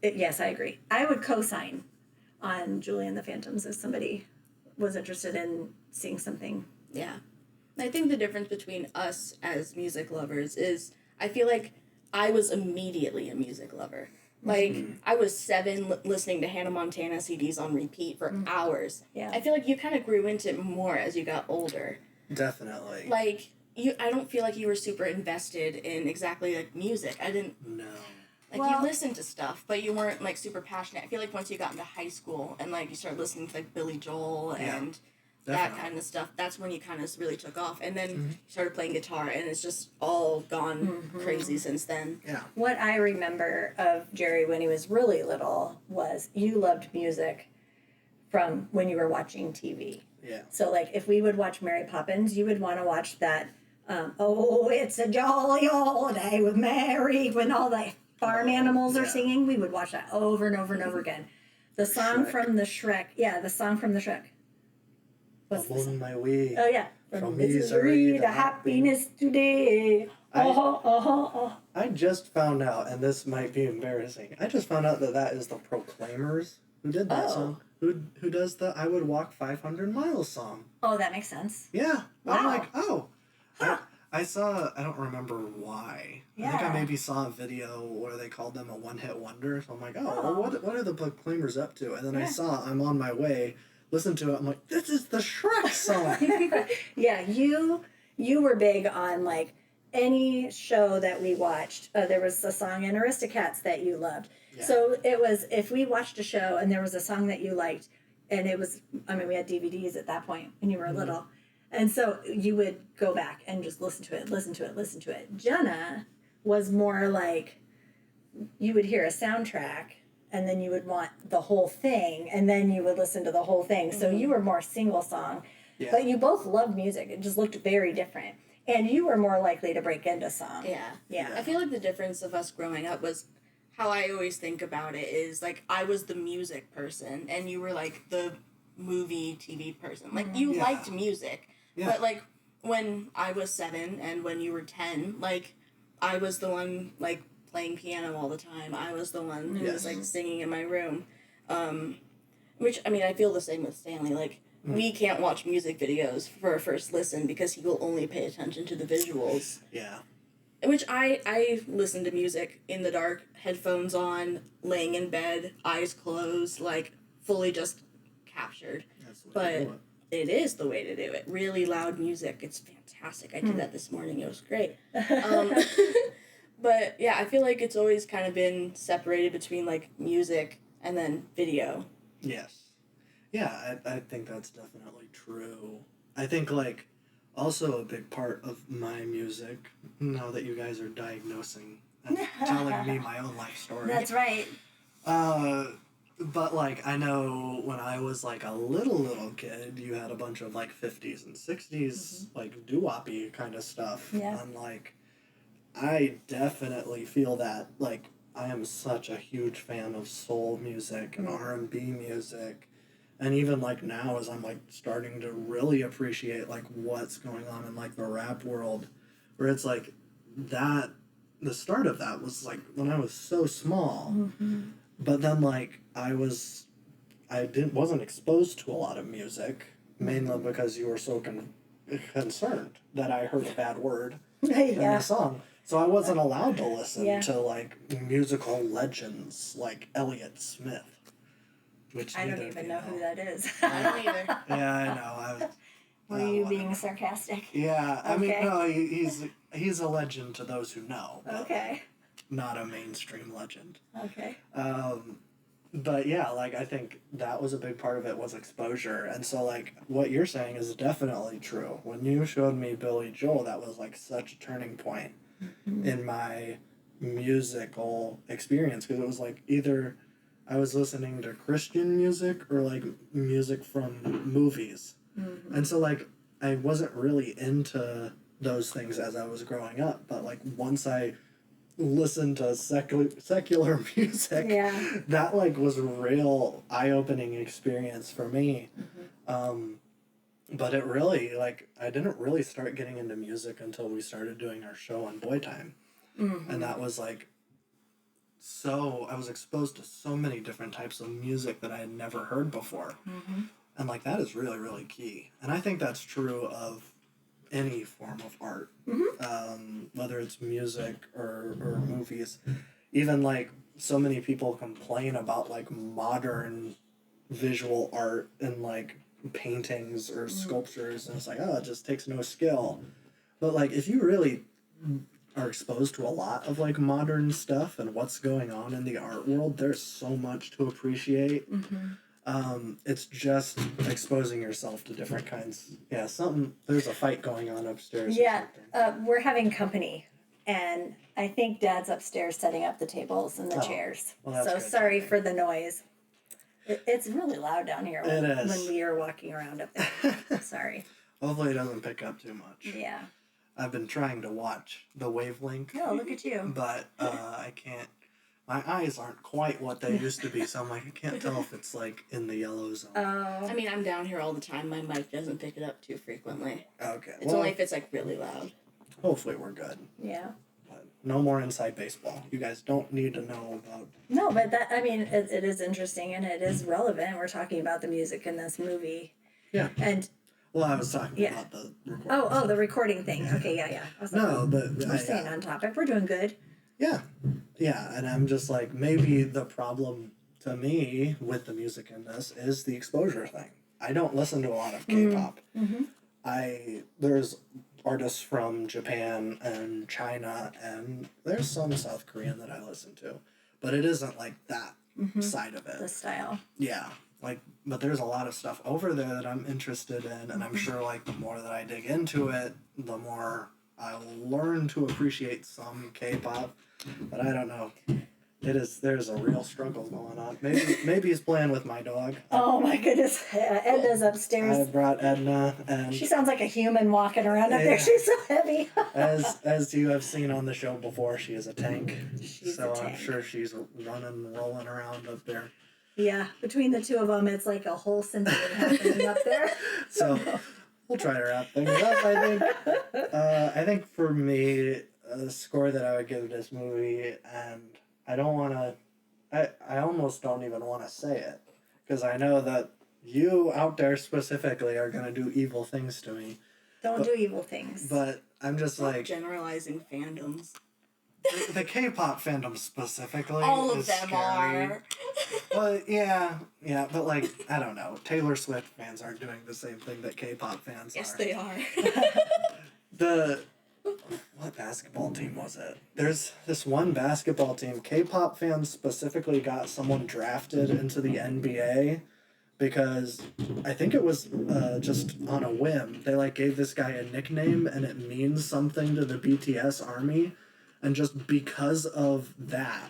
yes, I agree. I would co-sign on Julie and the Phantoms if somebody was interested in seeing something. Yeah. I think the difference between us as music lovers is I feel like I was immediately a music lover. Like, I was 7 listening to Hannah Montana CDs on repeat for hours. Yeah. I feel like you kind of grew into it more as you got older. Definitely. Like, I don't feel like you were super invested in exactly, like, music. I didn't... No. Like, Well- you listened to stuff, but you weren't, like, super passionate. I feel like once you got into high school and, like, you started listening to, like, Billy Joel and... that Definitely. kind of stuff. That's when you kind of really took off, and then you started playing guitar, and it's just all gone crazy since then. Yeah. What I remember of Jerry when he was really little was you loved music from when you were watching TV. Yeah. So, like, if we would watch Mary Poppins, you would want to watch that, oh, it's a jolly old day with Mary, when all the farm animals are yeah. singing. We would watch that over and over and over again. The song Shrek. from the Shrek. Yeah, the song from the Shrek. What's the Alone song? my way. Oh, yeah. From misery to happiness today. I just found out, and this might be embarrassing. I just found out that is the Proclaimers who did that Oh. song. Who does the "I Would Walk 500 Miles" song? Oh, that makes sense. Yeah. I'm Wow. like, oh. Huh. I saw. I don't remember why. I think I Yeah. maybe saw a video where they called them a one-hit wonder. So I'm like, oh, Oh. well, what are the Proclaimers up to? And then I Yeah. saw "I'm on My Way." Listened to it. I'm like, this is the Shrek song. Yeah, you were big on, like, any show that we watched. There was a song in Aristocats that you loved. Yeah. So it was, if we watched a show and there was a song that you liked, and it was, I mean, we had DVDs at that point when you were little. And so you would go back and just listen to it. Jenna was more like, you would hear a soundtrack and then you would want the whole thing, and then you would listen to the whole thing. So you were more single song. Yeah. But you both loved music. It just looked very different. And you were more likely to break into song. Yeah. Yeah. I feel like the difference of us growing up was how I always think about it is, like, I was the music person, and you were, like, the movie, TV person. Like, you Yeah. liked music. Yeah. But, like, when I was 7 and when you were 10, like, I was the one, like, playing piano all the time. I was the one who was, Yes. like, singing in my room. Which, I mean, I feel the same with Stanley. Like, we can't watch music videos for a first listen because he will only pay attention to the visuals. Yeah. Which I listen to music in the dark, headphones on, laying in bed, eyes closed, like, fully just captured. That's what I But do it is the way to do it. Really loud music. It's fantastic. I did that this morning. It was great. But yeah, I feel like it's always kind of been separated between, like, music and then video. Yes. Yeah, I think that's definitely true. I think, like, also a big part of my music, now that you guys are diagnosing and telling me my own life story. That's right. But, like, I know when I was, like, a little kid, you had a bunch of, like, 50s and 60s, like, doo-wop-y kind of stuff. Yeah. And, like, I definitely feel that, like, I am such a huge fan of soul music and R&B music. And even, like, now as I'm, like, starting to really appreciate, like, what's going on in, like, the rap world, where it's, like, that, the start of that was, like, when I was so small. But then, like, I wasn't exposed to a lot of music, mainly because you were so concerned that I heard a bad word in Yeah. the song. So I wasn't allowed to listen Yeah. to, like, musical legends like Elliott Smith. Which I don't neither of even you know who that is. I don't either. Yeah, I know. Were you being sarcastic? Yeah, I mean, Okay. no, he's a legend to those who know. But Okay. Not a mainstream legend. Okay. But yeah, like, I think that was a big part of it was exposure. And so, like, what you're saying is definitely true. When you showed me Billy Joel, that was, like, such a turning point in my musical experience, because it was like either I was listening to Christian music or like music from movies. Mm-hmm. And so like I wasn't really into those things as I was growing up, but like once I listened to secular music, Yeah. that like was a real eye-opening experience for me. But it really, like, I didn't really start getting into music until we started doing our show on Boy Time. And that was like, so, I was exposed to so many different types of music that I had never heard before. And like, that is really, really key. And I think that's true of any form of art, whether it's music or movies. Even like, so many people complain about like modern visual art and like paintings or sculptures, and it's like, oh, it just takes no skill. But like if you really are exposed to a lot of like modern stuff and what's going on in the art world, there's so much to appreciate. It's just exposing yourself to different kinds. Yeah, there's a fight going on upstairs. Yeah, we're having company, and I think Dad's upstairs setting up the tables and the chairs. Well, that's so good. sorry for the noise. It's really loud down here It is. when we are walking around up there. Sorry. Hopefully it doesn't pick up too much. Yeah. I've been trying to watch the wavelength, Oh, look at you. but I can't. My eyes aren't quite what they used to be, so I'm like, I can't tell if it's like in the yellow zone. I mean, I'm down here all the time. My mic doesn't pick it up too frequently. Okay. It's only if it's like really loud. Hopefully we're good. Yeah. But no more inside baseball. You guys don't need to know about. No, but that, I mean, it is interesting and it is relevant. We're talking about the music in this movie. Yeah. And Well, I was talking about the recording. the recording thing. Okay, yeah. I was like, No, but we're staying on topic. We're doing good. Yeah, and I'm just like, maybe the problem to me with the music in this is the exposure thing. I don't listen to a lot of K-pop. There's artists from Japan and China, and there's some South Korean that I listen to, but it isn't like that side of it. The style. Yeah, like, but there's a lot of stuff over there that I'm interested in, and I'm sure like the more that I dig into it, the more I'll learn to appreciate some K-pop. But I don't know. There's a real struggle going on. Maybe he's playing with my dog. Oh my goodness. Edna's upstairs. I brought Edna, and She sounds like a human walking around up Yeah. there. She's so heavy. as you have seen on the show before, she is a tank. She's so a I'm tank. sure she's running, rolling around up there. Yeah, between the two of them, it's like a whole symphony happening up there. So we'll try to wrap things up. I think for me, the score that I would give this movie, and I don't want to, I almost don't even want to say it, because I know that you out there specifically are going to do evil things to me. Don't do evil things. But I'm just like, Generalizing fandoms. the K-pop fandom specifically. All of is them scary. are. Well, yeah, but like, I don't know. Taylor Swift fans aren't doing the same thing that K-pop fans Yes, are. they are. What basketball team was it? There's this one basketball team. K-pop fans specifically got someone drafted into the NBA because I think it was just on a whim. They like gave this guy a nickname and it means something to the BTS army. And just because of that,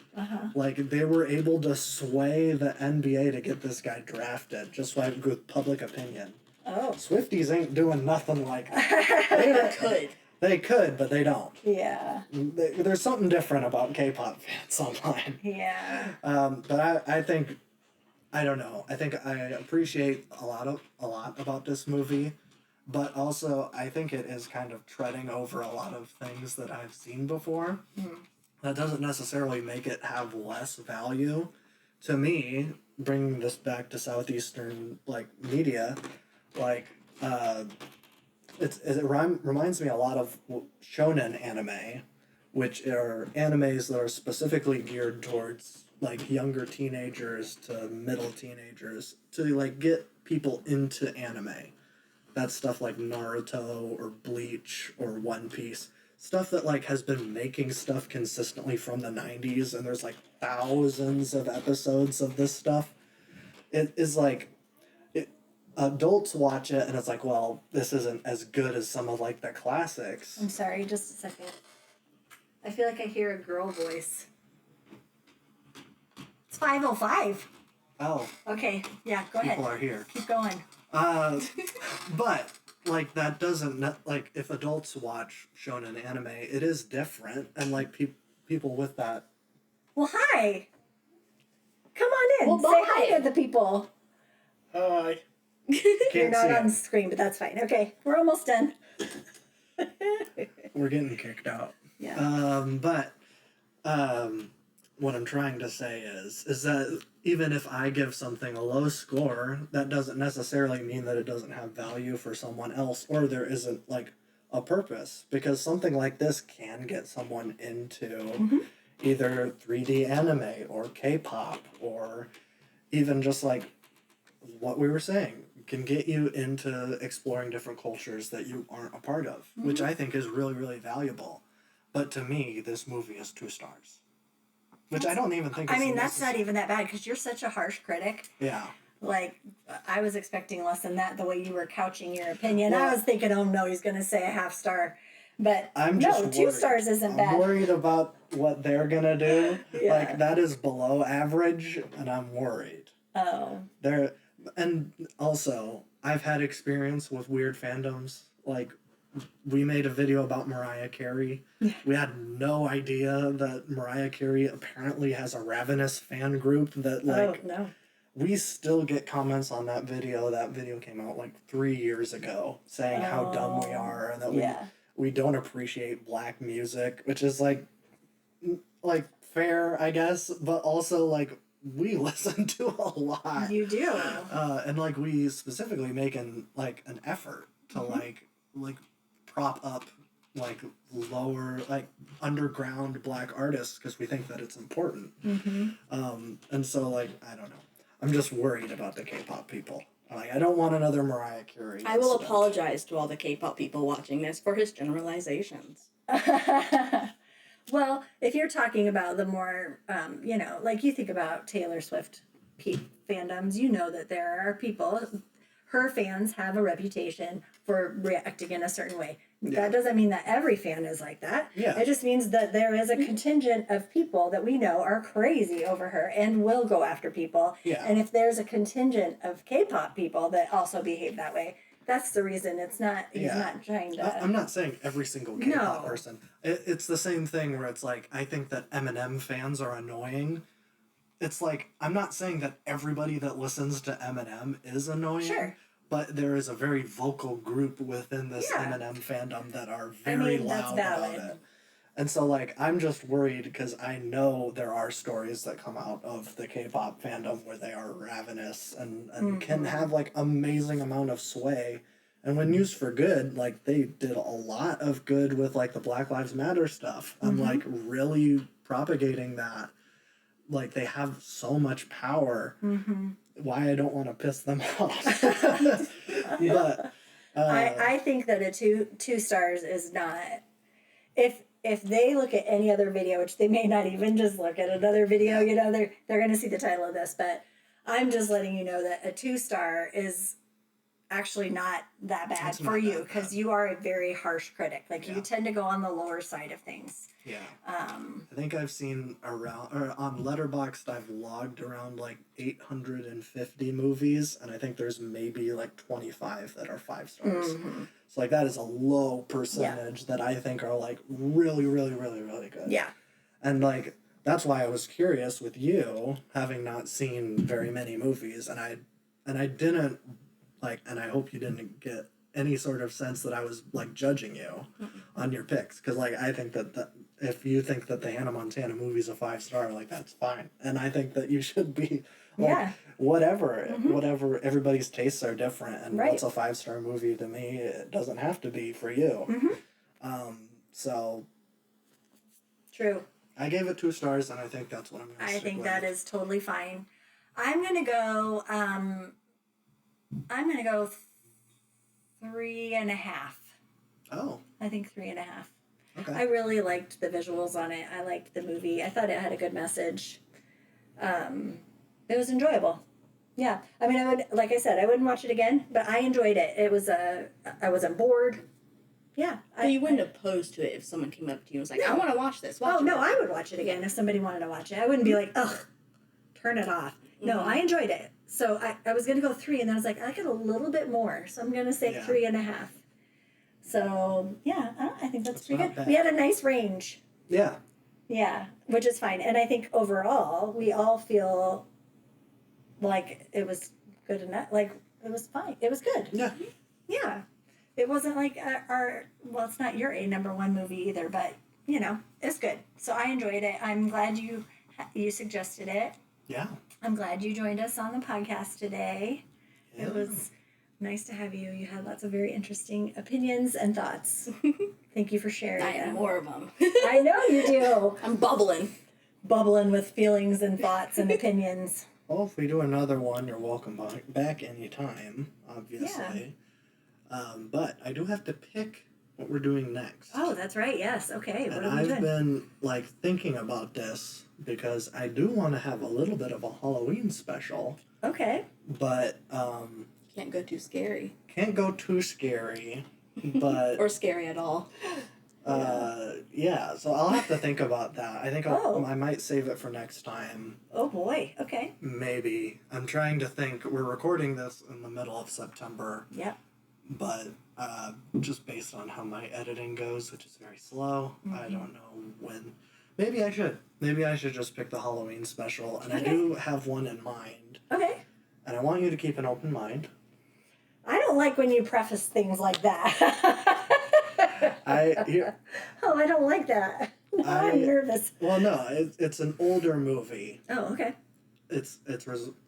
like, they were able to sway the NBA to get this guy drafted, just like with public opinion. Oh. Swifties ain't doing nothing like that. Could. They could, but they don't. Yeah. There's something different about K-pop fans online. Yeah. But I think, I don't know. I think I appreciate a lot about this movie, but also I think it is kind of treading over a lot of things that I've seen before. That doesn't necessarily make it have less value. To me, bringing this back to Southeastern like media, like it reminds me a lot of shonen anime, which are animes that are specifically geared towards like younger teenagers to middle teenagers to like get people into anime. That's stuff like Naruto or Bleach or One Piece. Stuff that like has been making stuff consistently from the 90s, and there's like thousands of episodes of this stuff. It is like adults watch it and it's like, well, this isn't as good as some of like the classics. I'm sorry, just a second. I feel like I hear a girl voice. It's 5:05. Oh, Okay, yeah, go ahead. people are here. Keep going. But like that doesn't like if adults watch shonen anime, it is different, and like people with that. Well, hi. Come on in. Well, Say hi bye. to the people. Hi. You're Can't not see on it. screen, but that's fine. Okay, we're almost done. We're getting kicked out. Yeah. But what I'm trying to say is that even if I give something a low score, that doesn't necessarily mean that it doesn't have value for someone else, or there isn't like a purpose, because something like this can get someone into either 3D anime or K-pop, or even just like what we were saying, can get you into exploring different cultures that you aren't a part of, which I think is really, really valuable. But to me, this movie is 2 stars. Which I don't even think is I mean, that's not necessary. even that bad because you're such a harsh critic. Yeah. Like, I was expecting less than that the way you were couching your opinion. I Well- was thinking, oh no, he's going to say a half star. But I'm no, just 2 worried. stars isn't I'm bad. worried about what they're gonna do. Yeah. Like that is below average, and I'm worried. Oh. There, and also I've had experience with weird fandoms. Like we made a video about Mariah Carey. We had no idea that Mariah Carey apparently has a ravenous fan group that like oh, no. we still get comments on that video. That video came out like 3 years ago saying how dumb we are and that Yeah. we don't appreciate black music, which is like fair, I guess, but also like we listen to a lot. You do. And like we specifically make an effort to like prop up like lower like underground black artists because we think that it's important. And so like I don't know, I'm just worried about the K-pop people. Like I don't want another Mariah Carey. I will incident. apologize to all the K-pop people watching this for his generalizations. Well, if you're talking about the more, like you think about Taylor Swift fandoms, you know that there are people, her fans have a reputation for reacting in a certain way. Yeah. That doesn't mean that every fan is like that. Yeah. It just means that there is a contingent of people that we know are crazy over her and will go after people. Yeah. And if there's a contingent of K-pop people that also behave that way, that's the reason he's not trying to. I'm not saying every single K-pop No. person. It's the same thing where it's like, I think that Eminem fans are annoying. It's like, I'm not saying that everybody that listens to Eminem is annoying. Sure. But there is a very vocal group within this Yeah. Eminem fandom that are very that's loud valid. about it. And so, like, I'm just worried because I know there are stories that come out of the K-pop fandom where they are ravenous and can have, like, amazing amount of sway. And when used for good, like, they did a lot of good with, like, the Black Lives Matter stuff. And, like, really propagating that. Like, they have so much power. Why I don't want to piss them off. But... I think that a two stars is not if they look at any other video, which they may not even just look at another video, they're gonna see the title of this, but I'm just letting you know that a 2-star is actually not that bad It's for not you that because bad. you are a very harsh critic. Like Yeah. you tend to go on the lower side of things. Yeah. I think I've seen around, or on Letterboxd, I've logged around like 850 movies, and I think there's maybe like 25 that are 5 stars. So like that is a low percentage that I think are like really, really, really, really good. Yeah. And like that's why I was curious with you having not seen very many movies, and I didn't like, and I hope you didn't get any sort of sense that I was like judging you on your picks, because like I think that if you think that the Hannah Montana movie's a 5-star, like that's fine, and I think that you should be like whatever. Everybody's tastes are different, and what's a 5-star movie to me, it doesn't have to be for you. So True. I gave it 2 stars, and I think that's what I'm gonna. I think that is totally fine. I'm gonna go 3.5. Oh, I think 3.5. okay. I really liked the visuals on it. I liked the movie. I thought it had a good message. It was enjoyable. Yeah. I mean, like I said, I wouldn't watch it again, but I enjoyed it. I wasn't bored. Yeah. But you wouldn't oppose to it if someone came up to you and was like, I want to watch this. Watch Oh, no, it. I would watch it again if somebody wanted to watch it. I wouldn't be like, ugh, turn it off. No, I enjoyed it. So I was going to go 3, and then I was like, I got a little bit more. So I'm going to say 3.5. So, yeah, I think that's pretty good. bad. We had a nice range. Yeah. Yeah, which is fine. And I think overall, we all feel like it was good enough. Like, it was fine. It was good. Yeah. Yeah. It wasn't like well, it's not your number 1 movie either, but, it's good. So I enjoyed it. I'm glad you suggested it. Yeah. I'm glad you joined us on the podcast today. Yeah. It was nice to have you. You had lots of very interesting opinions and thoughts. Thank you for sharing. I have more of them. I know you do. I'm bubbling. Bubbling with feelings and thoughts and opinions. Well, if we do another one, you're welcome back anytime, obviously. But I do have to pick what we're doing next. Oh, that's right. Yes. Okay. What And are we I've doing? been thinking about this because I do want to have a little bit of a Halloween special, Okay. but Can't go too scary. can't go too scary. But Or scary at all. yeah, so I'll have to think about that. I think Oh. I might save it for next time. Oh boy. Okay. Maybe. I'm trying to think. We're recording this in the middle of September, Yep. but just based on how my editing goes, which is very slow, I don't know when. Maybe I should. Maybe I should just pick the Halloween special, and I do have one in mind. Okay. And I want you to keep an open mind. I don't like when you preface things like that. Oh, I don't like that. I'm nervous. Well, no, it's an older movie. Oh, okay. It's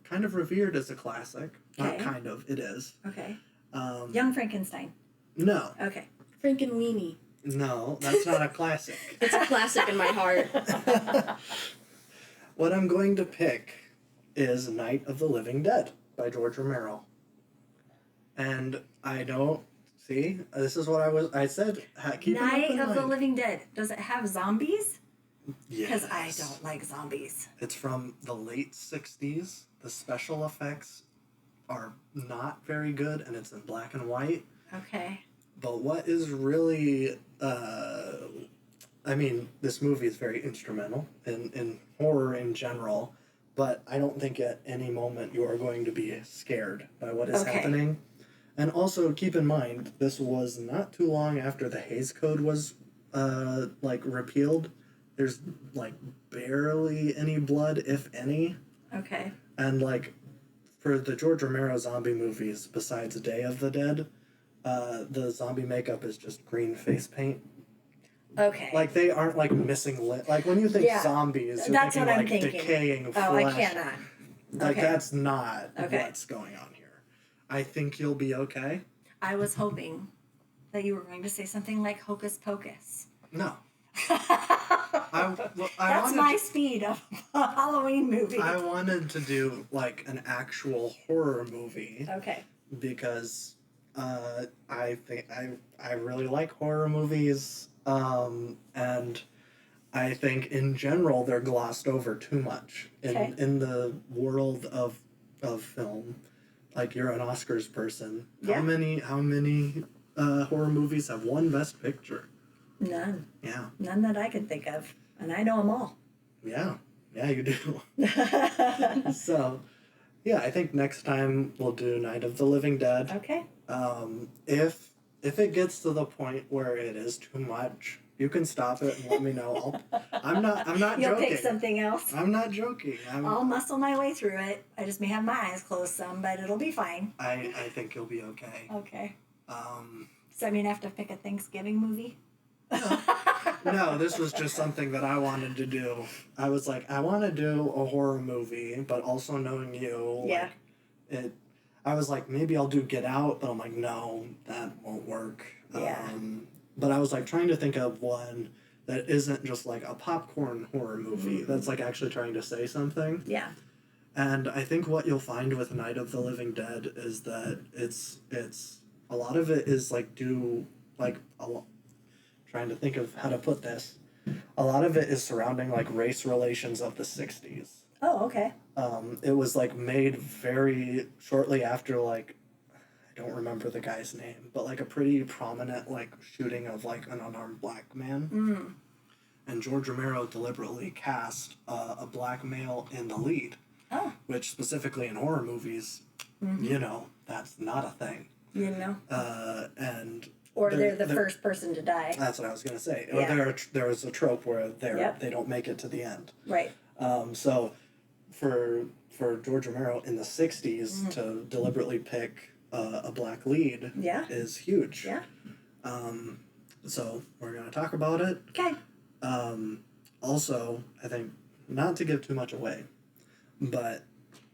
kind of revered as a classic. Not Okay. kind of, it is. Okay. Young Frankenstein. No, Okay. Frankenweenie. no, that's not a classic. It's a classic in my heart. What I'm going to pick is Night of the Living Dead by George Romero. And I don't see. This is what I said. Keep an Night open of the mind. Living Dead. Does it have zombies? Because I Yes. don't like zombies. It's from the late 60s. The special effects are not very good, and it's in black and white. Okay. But what is really, I mean, this movie is very instrumental in horror in general, but I don't think at any moment you are going to be scared by what is Okay. happening. And also keep in mind, this was not too long after the Hays Code was, repealed. There's, barely any blood, if any. Okay. And, for the George Romero zombie movies, besides Day of the Dead, the zombie makeup is just green face paint. Okay. They aren't, missing when you think Yeah. zombies, you're That's thinking, what I'm thinking. decaying flesh. Oh, I cannot. Okay. That's not Okay. what's going on here. I think you'll be okay. I was hoping that you were going to say something like Hocus Pocus. No. That's my speed of a Halloween movie. I wanted to do, an actual horror movie. Okay. Because I think I really like horror movies, and I think in general they're glossed over too much in the world of film. You're an Oscars person. Yeah. How many horror movies have won Best Picture? None. Yeah. None that I can think of. And I know them all. Yeah. Yeah, you do. So, yeah, I think next time we'll do Night of the Living Dead. Okay. If it gets to the point where it is too much, you can stop it and let me know. I'm not You'll joking. pick something else. I'm not joking. I'll muscle my way through it. I just may have my eyes closed some, but it'll be fine. I think you'll be okay. Okay. Does that mean I have to pick a Thanksgiving movie? No, this was just something that I wanted to do. I was like, I want to do a horror movie, but also knowing you, Yeah. I was like, maybe I'll do Get Out, but I'm like, no, that won't work. Yeah. But I was trying to think of one that isn't just a popcorn horror movie. That's actually trying to say something. Yeah. And I think what you'll find with Night of the Living Dead is that it's a lot of it is trying to think of how to put this. A lot of it is surrounding race relations of the 60s. Oh, okay. It was made very shortly after I don't remember the guy's name, but like a pretty prominent like shooting of like an unarmed black man. And George Romero deliberately cast a black male in the lead, which specifically in horror movies, you know, that's not a thing. You know? And Or they're the first person to die. that's what I was gonna say. Yeah. There was a trope where they don't make it to the end. Right. So for George Romero in the '60s to deliberately pick a black lead is huge. Yeah. So we're gonna talk about it. Okay. Also, I think not to give too much away, but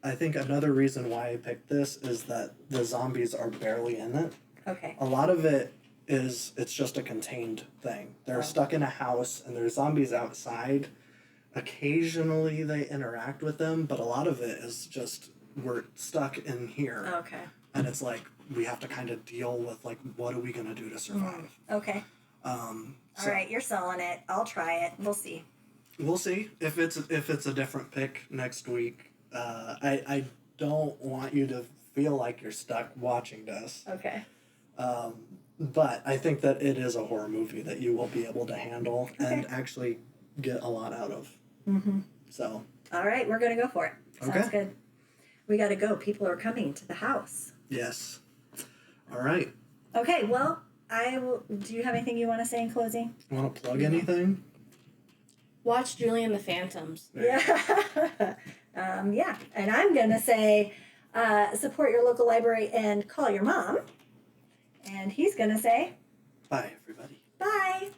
I think another reason why I picked this is that the zombies are barely in it. Okay. A lot of it is it's just a contained thing. They're stuck in a house and there's zombies outside. Occasionally they interact with them, but a lot of it is just we're stuck in here. Okay. And it's like we have to kind of deal with like what are we gonna do to survive. Okay. So All right, you're selling it. I'll try it. We'll see. we'll see if it's a different pick next week. I don't want you to feel like you're stuck watching this. Okay. But I think that it is a horror movie that you will be able to handle and actually get a lot out of. So. All right, we're going to go for it. Sounds Okay. good. We got to go. People are coming to the house. Yes. All right. Okay, well, do you have anything you want to say in closing? Want to plug anything? Watch Julie and the Phantoms. Yeah. Yeah. And I'm going to say support your local library and call your mom. And he's going to say Bye, everybody. bye.